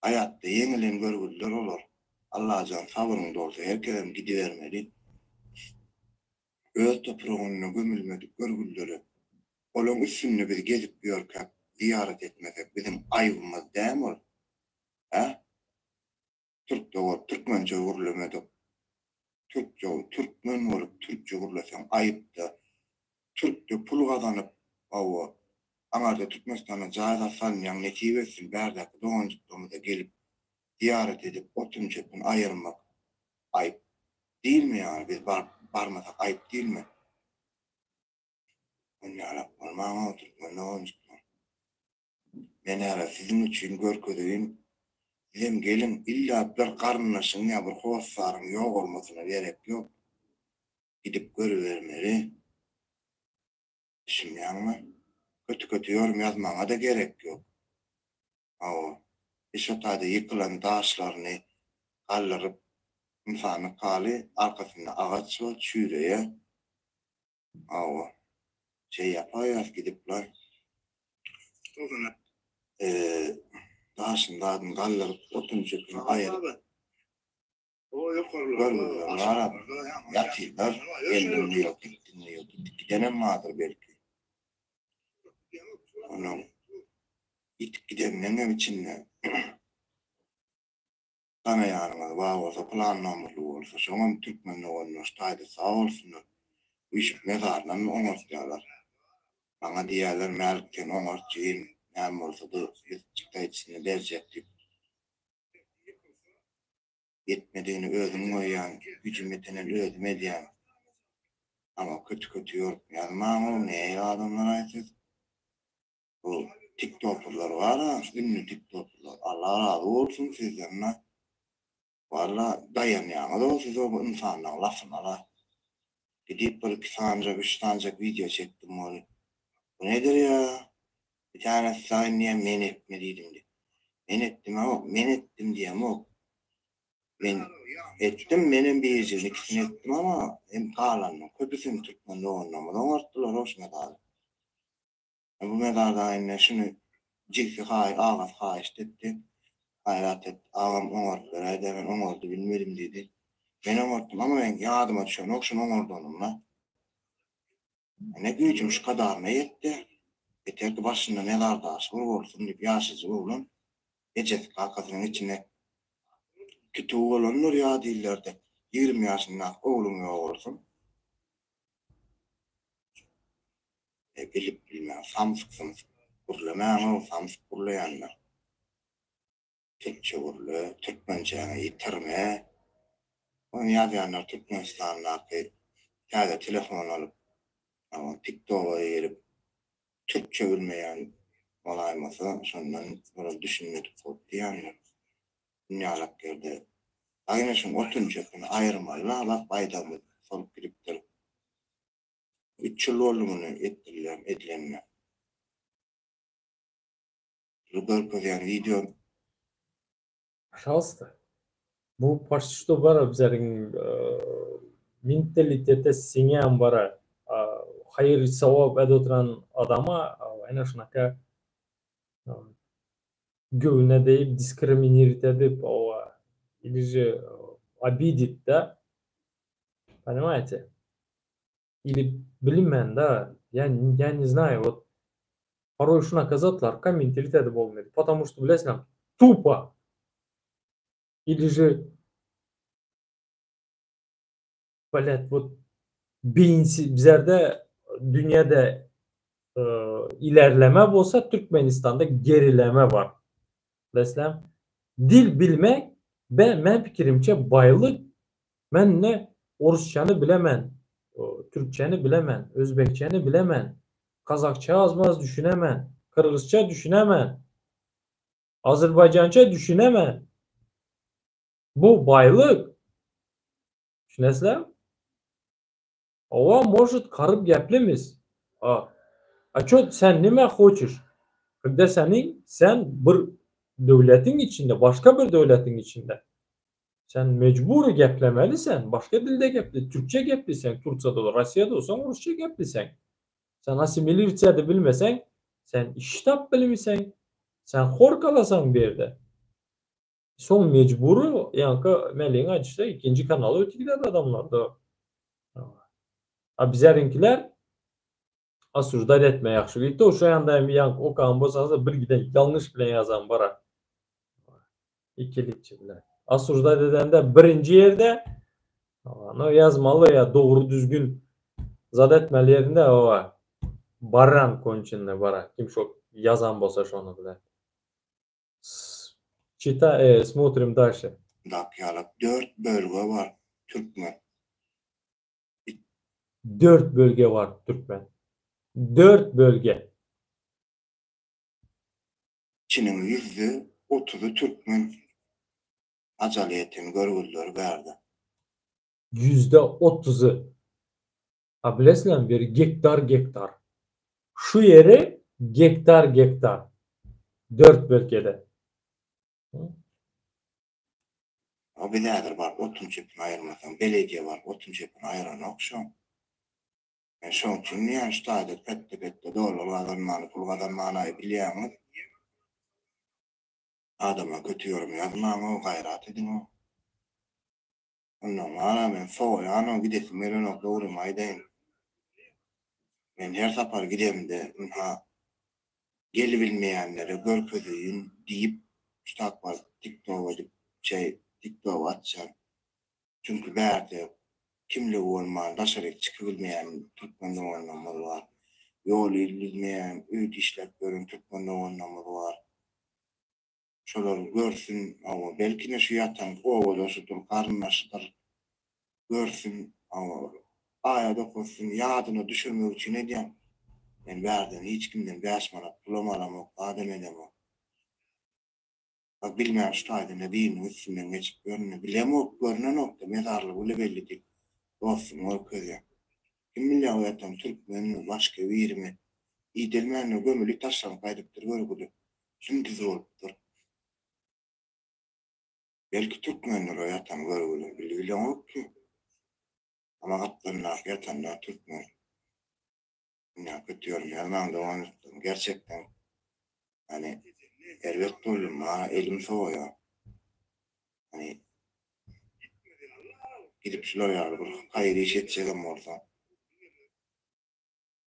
[SPEAKER 2] Hayatta yenilen görgüller olur. Allah'ın sabrında olsa herkese gidivermeli. Öz toprağına gömülmedik görgülleri. Onun üstünü bir gezip görkek, ziyaret etmesek bizim ayıbımız değil mi? He? Türkçe olup Türkmence görülemedik. Türkçe olup Türkmen olup Türkçe görülesen ayıp da. Türkçe pul kazanıp Anarda Türkmenistan'a cahil salmayan netibesin berdaki doğancıklığımıza gelip ziyaret edip otun çöpünü ayırmak ayıp değil mi yani? Biz barmasak ayıp değil mi? Onlara olmama Türkmen doğancıklığım. Ben hala sizin için görküdüğün bizim gelin illa bir karnılaşın ya bir kovasarın yok olmasına gerek yok. Gidip görüvermeli. Düşünmeyen mi? Kötü yorum yazmama da gerek yok. İşotayda yıkılan taşlarını kaldırıp insanın kali arkasında ağaç var çürüye. Şey yapayız gidip lan. Taşın dağını kaldırıp otun çöpünü ayırıp. Görmüyorlar. Arap yatıyorlar. Elin diyor, gittin diyor. Gidenem vardır belki. Onun gidenin içinde sana yarına var olsa planlamırlı olsa şunun Türkmenli olmuştaydı sağ olsunlar. Bu iş mezarlarını onartıyorlar. Bana diğerler melikten onartçıyım. Nem olsa da çıktı içine verecektik. Yetmediğini özüm koyan, gücüm yetenen özüm ediyen. Ama kötü yorum yazmam o neye adamlar ayetsız. Bu TikTok'lar var ha, ünlü TikTok'lar. Allah razı olsun sizden. Valla dayanıyana da o siz o insandan lafına la. Gidip bir 2 sancak 3 sancak video çektim oraya. Bu nedir ya? Bir tane sayın niye men etmediydim diye. Men ettim ama men ettim diyem o. Ben ettim benim bir yüzünü ikisini ettim ama hem kalanım. Köpüsünü Türkmen doğunlamadan arttılar hoş medarı. Bu medarda aynı şunu cikti ağız kayıştı etti. Hayrat etti. Ağam onarttılar. Haydi ben onarttı bilmedim dedi. Ben onarttım ama ben yardıma düşüyorum. Okşun onarttı onunla. Ne gücüm şu kadar ne yetti? yeter ki başında ne kardeş olsun deyip yaşıcı oğlum. Ecesi kakasının içine kütüğü olanlar ya değillerdi. 20 yaşında oğlum yok olsun. Bilip bilmem samsık kurulamayana o samsık kurulayanlar. Türkçe kurulu, Türkmençe'ye yitirme. Onu yazıyanlar Türkmenistan'daki kâda telefon alıp ama TikTok'a girip Türkçe bilmeyen olayması şundan sonra düşünmedik diyenler. Dünyalık yerde aynı şun otun çöpünü ayırmalı bak baydamı solup giriptir. 3 yıl oldu bunu edilenler. Rıgır kızıyan video
[SPEAKER 1] Пожалуйста. Bu почти что бара bizlerin mentalitete singen bara hayır savab ede oturan adama aynen şunaka göğüne deyip diskriminert edip или же обидит, да? Понимаете? Или bilmem да, я не знаю, вот порой şunaka zatlar комментарий болмайды, потому что, bilesem, tupо. Или же, блядь, вот beyinsiz bizlerde dünyada ilerleme olsa Türkmenistan'da gerileme var. Mesela dil bilmek ben fikrimce bayılık. Ben ne Orusçanı bilemen, Türkçeni bilemen, Özbekçeni bilemen, Kazakça azmaz düşünemen, Kırgızça düşünemen, Azerbaycanca düşünemen. Bu baylık. Düşünesizler? Ова может karıp geplimiz. А чё sen nime хочешь? Когда sen bir devletin içinde, başka bir devletin içinde. Sen mecburi geplemelisin. Başka dilde gepli. Türkçe geplisen, Türkçe'de olur. Rusya'da olsan Rusça geplisen. Sen asimilirse de bilmesen, sen iştap bilmesen, sen hor kalasan bir yerde. Son mecburu yankı meleğin açışta ikinci kanalı ötekiler adamlarda. Bizlerinkiler asurda etme yaxşı gitti. O şu anda yank o kan bozasa bir giden yanlış bilen yazan bara. İkilikçi bilen. Asurda dedende birinci yerde no yazmalı ya doğru düzgün zat etmeli yerinde o baran konçinne bara. Kim çok yazan bolsa şonu bilen. Смотрим дальше.
[SPEAKER 2] dakikalık 4 bölge var Türkmen.
[SPEAKER 1] 4 bölge var Türkmen. 4 bölge.
[SPEAKER 2] Çin'in %30'u Türkmen acaliyetini görgüller verdi.
[SPEAKER 1] %30'u. Ha bilesizler bir gektar. Şu yeri gektar. 4 bölgede.
[SPEAKER 2] O bilader var, otun çöpünü ayırmasan, belediye var, otun çöpünü ayıran okşam. Şoň üçin ýa ştaýda petde dolarlardan pul kazanmany bilýärmi? Adama kötü yorum yazmamy, gaýrat edin. Ondan ara men soýany gidesim gelene doğru maýdaýyn. Men her sapar gidemde, gelip bilmeýänlere görkezýin diýip ştat var, TikTok açan. Çünkü bärde kimle olmayan, daşarak çıkabilmeyen Türkmen'de olanlar var. Yol bilmeyen, öýt işlep gören Türkmen'de olanlar var. Şolar görsün, ama belki ne şu yatan oğulaşıdır, karınlaşıdır. Görsün, ama aya dokunsun, yadını düşürmek için ne diyeyim? Ben verdim, hiç kimden 5 manat bulamalam, adem edemem. Bak bilmeyen şu tayda ne diyeyim, üstünden geçip görünüyor. Görünen nokta, mezarlı, öyle belli değil. Dostum, orkuz ya. Kim bilýär oyatan Türkmenli başka birimi idelmenle gömülü taşlan kaydıptır görgüdü. Şimdi zoruptur. Belki Türkmenler oyatan görgüdü. Bilgilen yok ki. Ama atlarına yatanlar Türkmen. Ya kötüyorum ya. Ben de onu gerçekten hani elbette oldum. Elim soğuyor. Hani gidip şöyle yardım. Hayır iş edeceğim orada.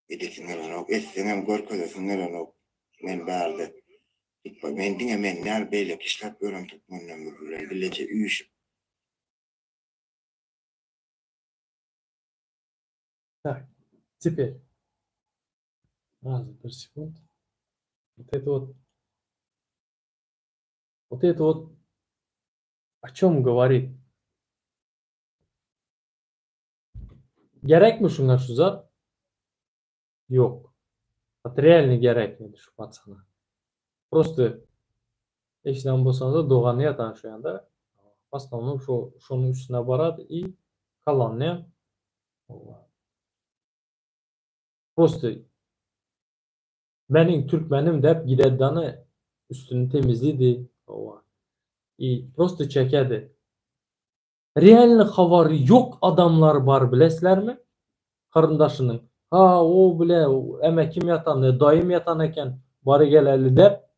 [SPEAKER 2] Edesinler ok, essenem görkedesinler ok. Men bärde. Men diňe men näl beýle işläp görüm tutmandan bilýär. Dileçe üýüşüp.
[SPEAKER 1] Так, теперь. Bir секунд. Вот это вот о чем говорит? Gerek mi şuna şu zat? Yok. Вот реально gerekmedi şu patsana. Просто eşden bolsanız doğanıya tanışıyanda в основном şunun üstüne barad и kalanını просто benim Türkmenim dep gidedanı üstünü temizledi. И просто çekedi. Реально havarı yok adamlar var bileslermi? Karındaşının. Ha o bile emekim yatan, dayım yatan eken bari geleli dep.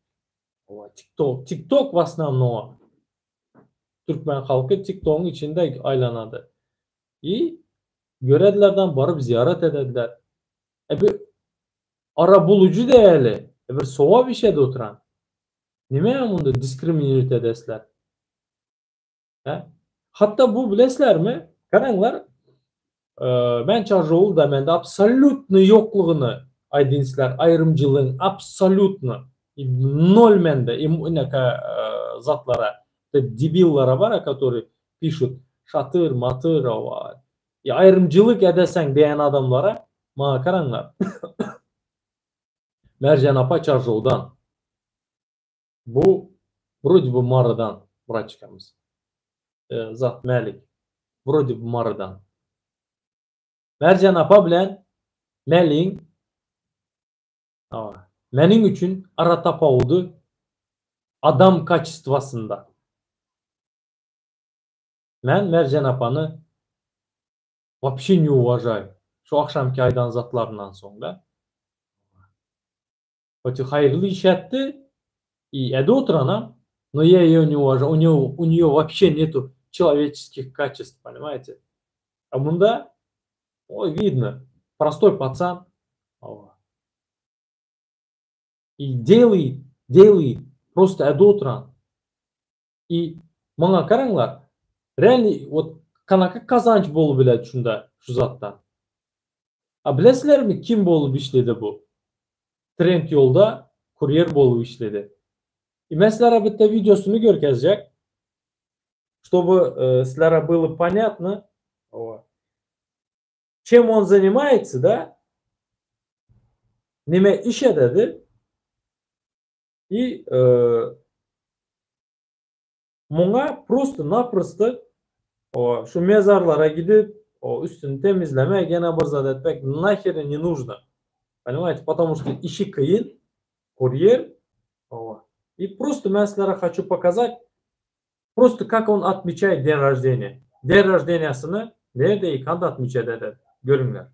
[SPEAKER 1] TikTok в основном. Türkmen halkı TikTok'un içinde aylanadı. И göredilerden barıp ziyaret edediler. Bir ara bulucu değerli. Bir sova bir şeyde oturan. Nime yamunda diskriminit edesler. Hatta bu bilesler mi? Karanlar ben çarjol da mende absolutno yokluğunu aydinsizler. Ayrımcılığın absolutno nol mende. İnaka zatlara debillara var, которые пишут şatır matır var. Ayrımcılık edesen diyen adamlara ma karanlar. Mercan apa çarjoldan. Bu вроде бы Marı'dan bırakçıkamız. Zat Melik. Вроде бы Marı'dan. Mercan apa bilen Melik'in menin üçün ara tapa oldu adam kaçıstvasında. Men Mercan apanı вообще не уважаю. Şu akşamki aydan zatlarından sonra. Хоть hayırlı iş etti. И эdo oturanam, но я ее не уважаю. У нее вообще нету человеческих качеств, понимаете? А бунда, ой, видно, простой пацан. И делает, просто эdo oturan. И мага караңlar, реально вот kanaka kazanç bolu bile şunda, şu zattan. A bilesizler mi kim bolu işledi bu? Trend yolda kuryer bolu işledi. Mesela bitta videosunu görkezecek. Чтобы sizlere было понятно, чем он занимается, да? Nime iş ededi. И Mona просто-naprosto şu mezarlara gidip üstünü temizleme, gene bırzat etmek nahер не нужно. Понимаете? Потому что işi kıyın, курьер. И просто я sizlere хочу показать, просто как он отмечает день рождения. День рождениесini nerede и kanda отмечает eder. Görünler.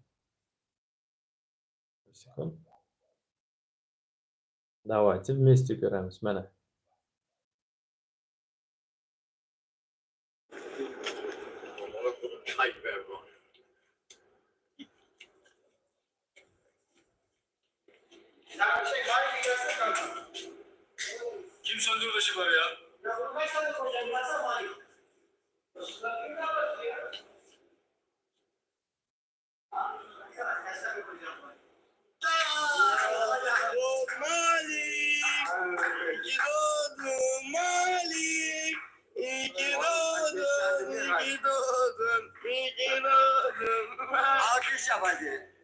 [SPEAKER 1] Давайте вместе göremiz. Mene.
[SPEAKER 4] Kim söndürdü ışıkları ya? Alkış yap hadi.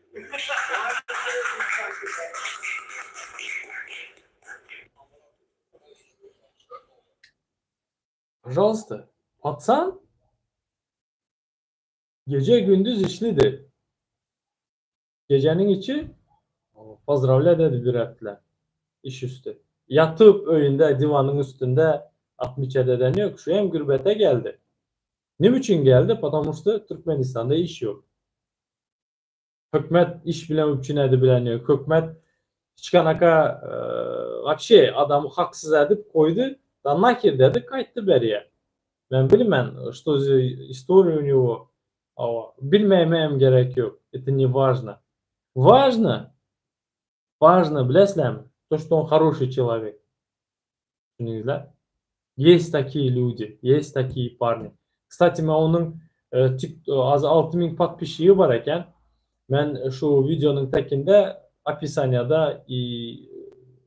[SPEAKER 1] Пожалуйста. Пацан gece gündüz işledi. Gecenin içi pozdravля dedi bir ettiler. İş üstü. Yatıp öğünde divanın üstünde 60 ededen yok. Şu hem gürbete geldi. Ne için geldi? Потому что Türkmenistan'da iş yok. Hükümet iş bilen üçünedi bilen yok. Hükümet çıkanaka вообще adamı haksız edip koydu. Da nahir dedi kayıttı beriye. Ben bilmem что за история у него. Bilmemem gerek yok. Это не важно. Важно, bilesizmi? То, что он хороший человек. Düşünüyorlar. Есть такие люди, есть такие парни. Kstati, men onun az 6000 подписчиги бар ekan. Men şu videonun tekinde описанияда и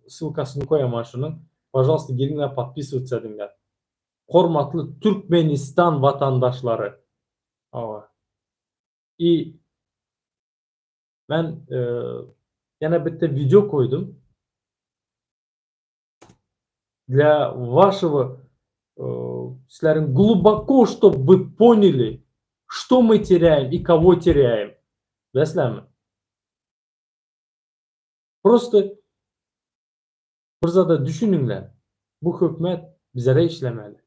[SPEAKER 1] ссылкасını koyamam şunun. Пожалуйста, giringler подписываться edingler. Hormatlı Türkmenistan vatandaşları. Ava. И ben yana bitta video koydum. Для вашего, sizlerin глубоко, чтобы вы поняли, что мы теряем и кого теряем. Bilasizlarmi? Просто bir zada düşüninglar. Bu hökümet bizlere işlemeli.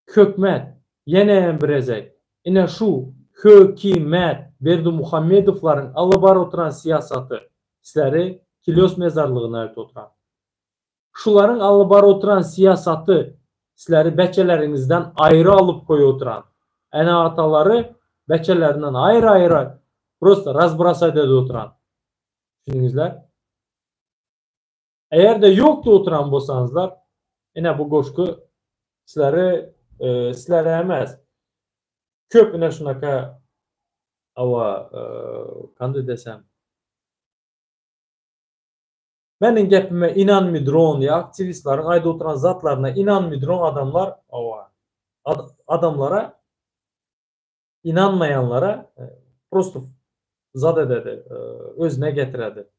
[SPEAKER 1] Hökümet yana bir ezek. Ine şu hökümet Berdimuhamedovların alıbar oturan siyasatı sizleri Kilyos mezarlığına ait oturan. Şuların alıbar oturan siyasatı sizleri bəkələrinizdən ayrı alıp koyu oturan. Ene ataları bəkələrindən ayrı просто разбросать edip oturan. Düşününüzler. Eğer de yoktu oturan bolsanızlar, yine bu qoşku sizlere emez. Köp yine şunaka kandı desem. Benim gepime inanmıydırın ya aktivistlerin ayda oturan zatlarına inanmıydırın adamlar adamlara inanmayanlara просто zat ededi, özüne getiredi.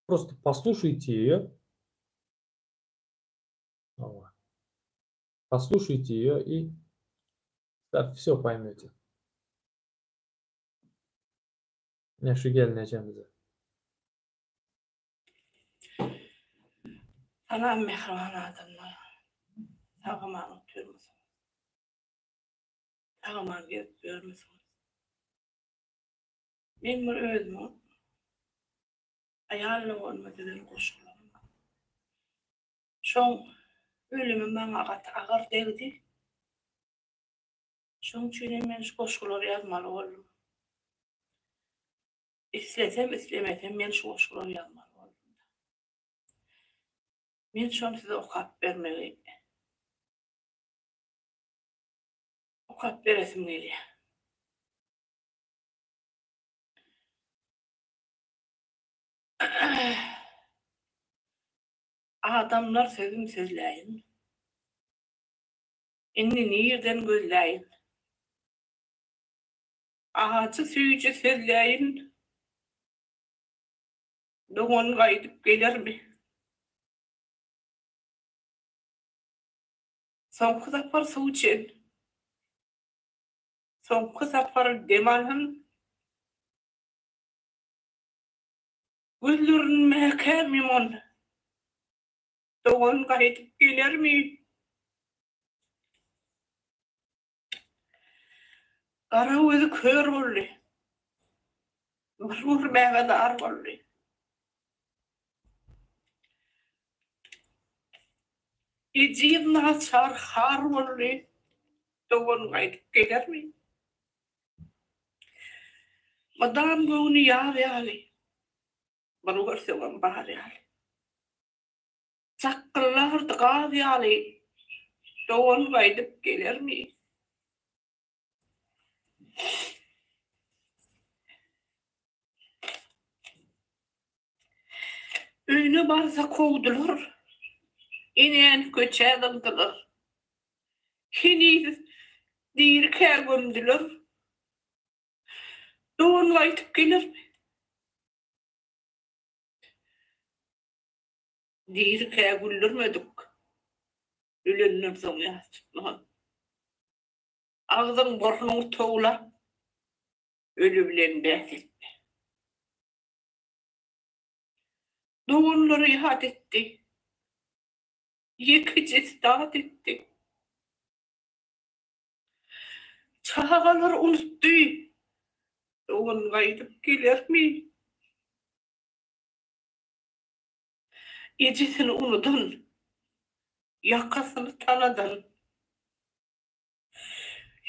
[SPEAKER 1] Просто послушайте ее. Послушайте ее и все поймете. Ne şu gelineceğimize.
[SPEAKER 5] Anam mehriban adamlar. Sağıma unutuyoruz. Sağıma gelip görmüyoruz. Ben bu özümü ayarlı olmadılar koşullarım. Şon ölümüm bana ağır değildi. Şon için ben şu koşulları yazmalı oldum. İstesem istemesem ben şu koşulları yazmalı oldum. Ben şon size okat vermeliyim. Okat veresim geliyor. Adamlar sözüm sözleyin. Endini yerden gözleyin. Ağacı suyucu sözleyin. Doğun kaydıp gelir mi? Son kızapar su için. Son kızapar demalın. Gözlerin mehkem imon. Doğun kaydıp gelir mi? Kara özü kör oldu. Vurur mehvedar oldu. İciğin nasar har oldu. Doğun kaydıp gelir mi? Madam bunu yâve ali. Barur sevan bahari ali. Çakıllar tıkavi ali. Doğun kaydıp gelir mi? Ünü barsa kovdular. İnen köçe adamdılar. Hini dirke gömdüler. Doğun kaydıp gelir mi? Dirke güldürmedik. Ölenler son yaşlı. Ağzın borçunu toğla. Ölümlerini behsetti. Doğumları ihad etti. Yıkıcı istat etti. Çağalar unuttu. Doğun kaydıp gelir mi? Yecisini unutun. Yakasını tanıdın.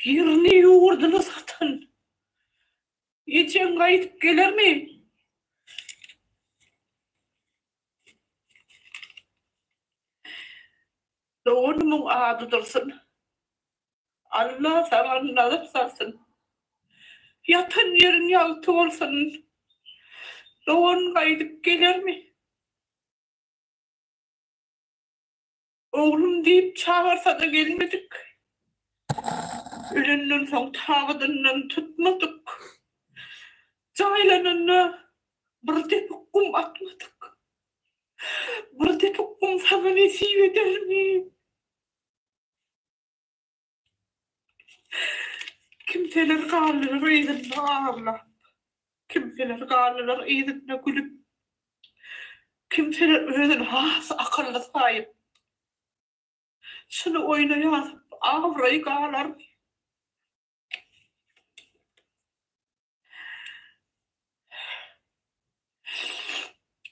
[SPEAKER 5] Yerini yoğurdunu satın. Geçen kayıp gelir mi? Doğunumun adıdırsın. Allah sana nazır sarsın. Yatan yerin yaltı olsun. Doğun kayıp gelir mi? Oğlum deyip çağırsa da gelmedik. Ölünden son tağıdından tutmadık. Caylanına bir de kum atmadık. Bir de kum sana nesip eder mi? Kimseler karlılar eğdinle ağırla. Kimseler karlılar eğdinle gülüp. Kimseler özün has akıllı sahip. Şunu oynayasıp avrayı karlar.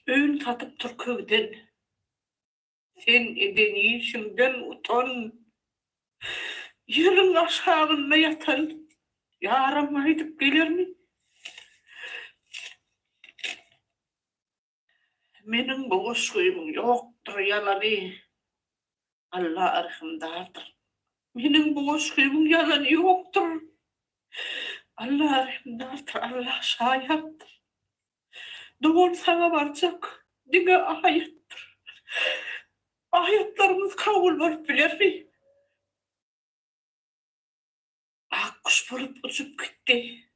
[SPEAKER 5] Öğün tatıp Türk'üden. Sen eden işinden utan. Yerin aşağında yatan. Yarım aydıp gelir mi? Menin bu suyum yoktur yalanı. Allah arhımdadır. Menin bu suyumun yalanı yoktur. Allah arhımdadır. Allah şayattır. Doğun sana varacak. Dine ayettir. Ayetlerimiz kabul var bilir mi? Akkuş bulup uçup gitti.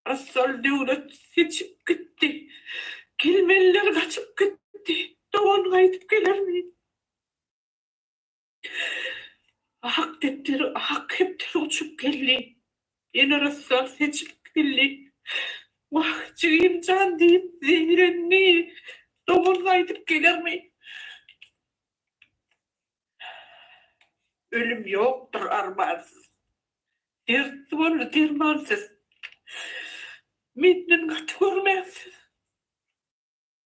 [SPEAKER 5] Resul devlet seçip gitti. Kelmeler kaçıp gitti. Doğan kayıp gelir mi? Hak heptir uçup geldi. Yine Resul seçip geldi. Vahçıyım can deyip zehrenli. Doğan kayıp gelir mi? Ölüm yoktur armansız. Dertli dermansız. Midnin katı görmezsiz.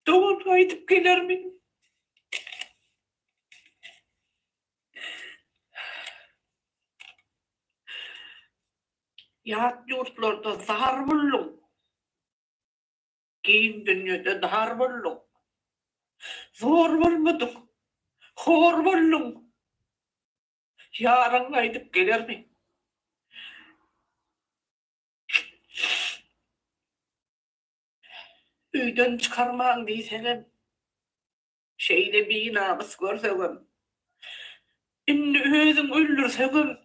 [SPEAKER 5] Doğan kayıp gelir mi? Yat yurtlarda zar buldum. Giyin dünyada dar buldum. Zor bulmadık. Hor buldum. Yarın kayıp gelir mi? Üyden çıkarmağın deysenem. Şeyde bir namus görsegem. İnni özüm öldürsegem.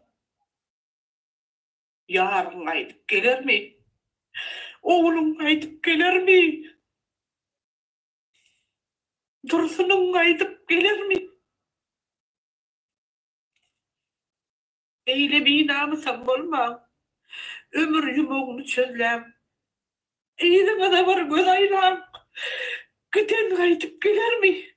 [SPEAKER 5] Yarın kayıp gelir mi? Oğlum kayıp gelir mi? Dursunum kayıp gelir mi? Eyle bir namusam olma. Ömür yumuğunu çözlem. İyiden kadar var göz aylan. Giden kayıp gelir mi?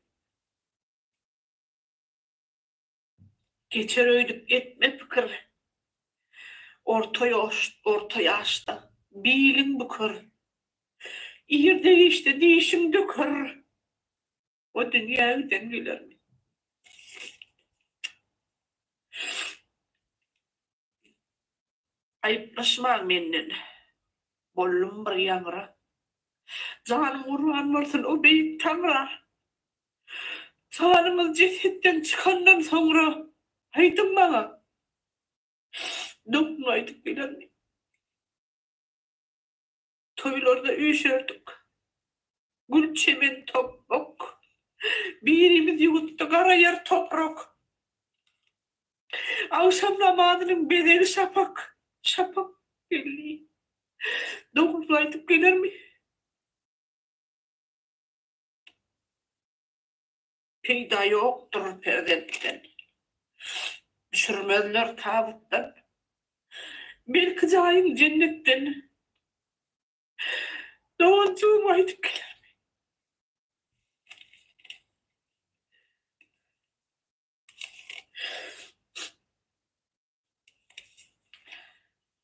[SPEAKER 5] Geçer öydük etme fikir. Orta yaşta. Bilin bukır. İyir değişti değişim dökür. O dünya giden gelir mi? Ayıplaşmam menden. Bollum bir yanıra. Canım urvan olsun o büyük tanrı. Canımız cesetten çıkandan sonra haydın bana. Dokunmaydık bilen mi? Toylarda üşürdük. Gül çemen toprak. Birimiz yuttu kara yer toprak. Akşam namazının bedeli şapak. Şapak belli. Dokunmaydık gelir mi? Peyda yoktur perdetten. Düşürmezler tabuttan. Belki cahil cennetten. Doğancığım aydık gelir mi?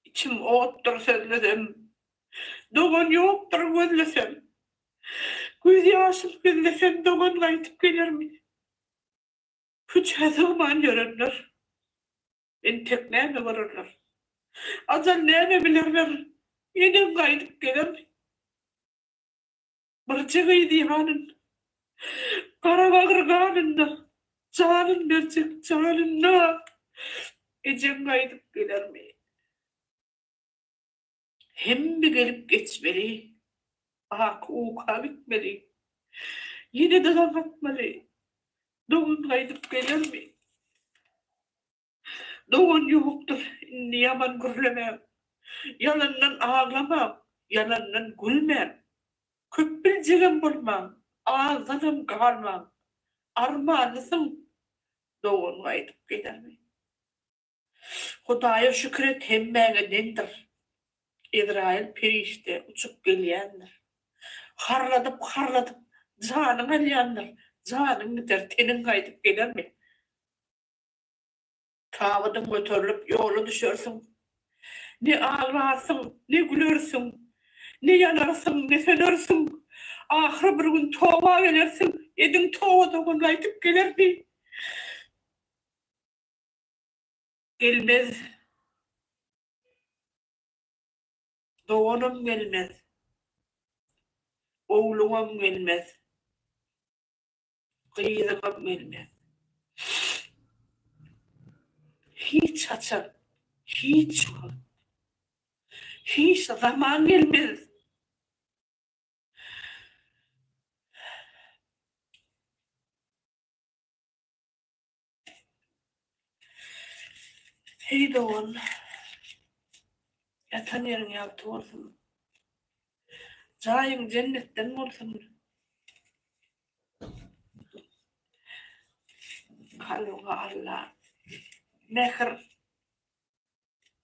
[SPEAKER 5] İçim oğuttur sözlesem. Doğan yoktur gözlesem. Göz yaşım gözlesem doğan aydık gelir mi? Hüç zaman görürler. Ben tek neyme varırlar. Acal neyme bilirler. Eden kaydıp gelen bırçıgıydı hanın. Kara bakır kanında. Canın gerçek canında. Ecem kaydıp gelir mi? Hem bir gelip geçmeli. Uka bitmeli. Yine de atmalı. Doğun kaydıp gelir mi? Doğun yoktur. Yaman gürlemem. Yalandan ağlamam. Yalandan gülmem. Köpülcegem bulmam. Ağzanım kalmam. Armağanısın. Doğun kaydıp gelir mi? Hudaya şükret hemmene dendir. İsrail perişte uçup gelyendir. Harladıp canın alyandır. Canın gider tenin kaydıp gelir mi? Tavadın götürülüp yolu düşürsün. Ne ağlarsın, ne gülürsün, ne yanarsın, ne sönersin. Ahır bir gün tova gelirsin, edin tova da kaydıp gelir mi? Gelmez. Doğanım gelmez. Oğlum gelmez. Kıyırım gelmez. Hiç açar, hiç zaman gelmez. Hey Doğan, yatan yerin yaptı olsun. Cayın cennetten olsun. Kalunga Allah. Mehir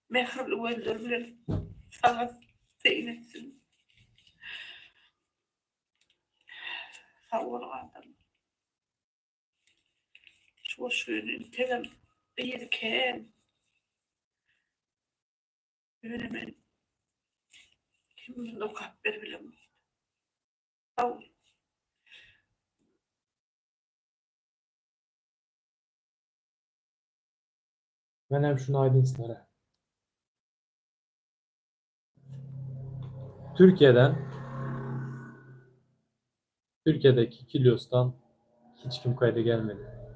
[SPEAKER 5] öldürülür. Sana seynetsin. Savur adam. Şu suyunu telem. İyirken. Öyle ben. Kimin o kahper bilemem. Savur.
[SPEAKER 1] Ben hem şunu aydınlara. Türkiye'deki Kilios'tan hiç kim kayda gelmedi.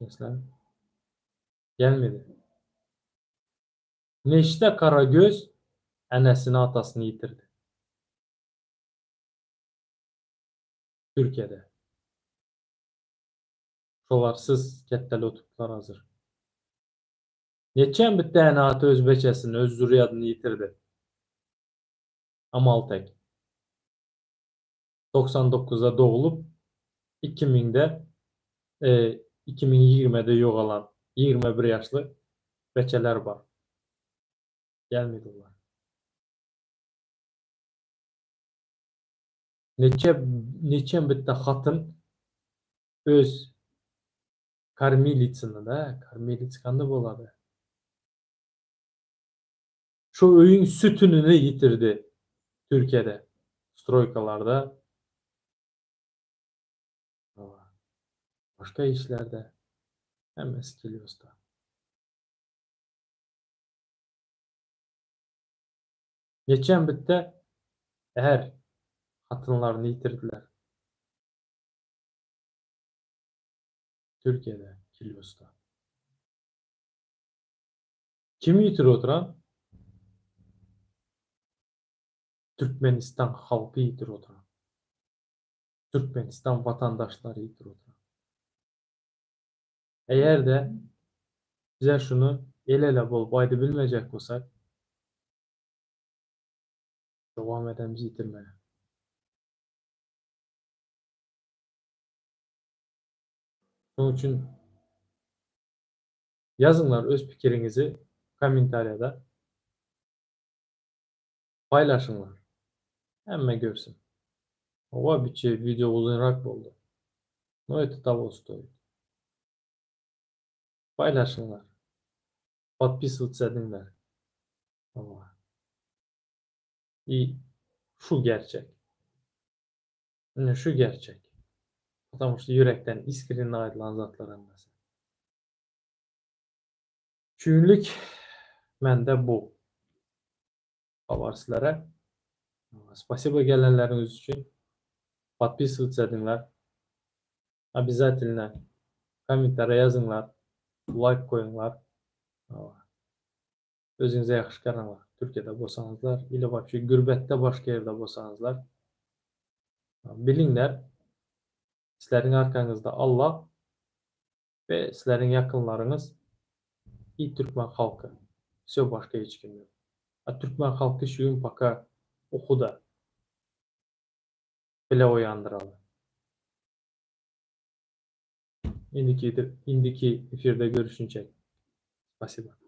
[SPEAKER 1] Mesela gelmedi. Neşte Karagöz annesini atasını yitirdi. Türkiye'de. Şolarsız kettel oturtlar hazır. Neçen bir tane atı özbeçesini, öz zürriyadını yitirdi. Amaltek. 99'da doğulup 2000'de 2020'de yok olan 21 yaşlı beçeler var. Gelmedi onlar. Neçen bitti hatın öz karmilitsini da, karmilitskanı boladı. Şu öyün sütününü yitirdi Türkiye'de. Stroykalarda. Başka işlerde. Hem Eskilios'ta. Geçen bitti eğer hatınlarını yitirdiler. Türkiye'de, Kilios'ta. Kimi yitir oturan? Türkmenistan halkı yitir oturan. Türkmenistan vatandaşları yitir oturan. Eğer de bize şunu el ele bol baydı bilmeyecek olsak devam edemiz yitirmeye. Onun için yazınlar öz fikrinizi komentariyada paylaşınlar. Hemen görsün. Ova biçi video uzunrak oldu. No это того стоит. Paylaşınlar. Подписываться edinler. Ama şu gerçek. Yani şu gerçek. Потому что yürekten iskirine ayrılan zatlar anlasın. Şüynlük mende bu. Habar sizlere. Spasibo gelenleriniz için. Подписываться edinler. Обязательно kommentlere yazınlar. Like koyunlar. Özünüze yaxşı qaranlar. Türkiye'de bolsanızlar, ile вообще gürbətdə başqa yerdə bolsanızlar. Bilinlər, sizlərin arkanızda Allah ve sizlərin yakınlarınız Türkmen halkı. Все başka hiç kim yok. Türkmen halkı şuyun paka oku da bile uyandıralı. İndiki efirde görüşünce. Спасибо.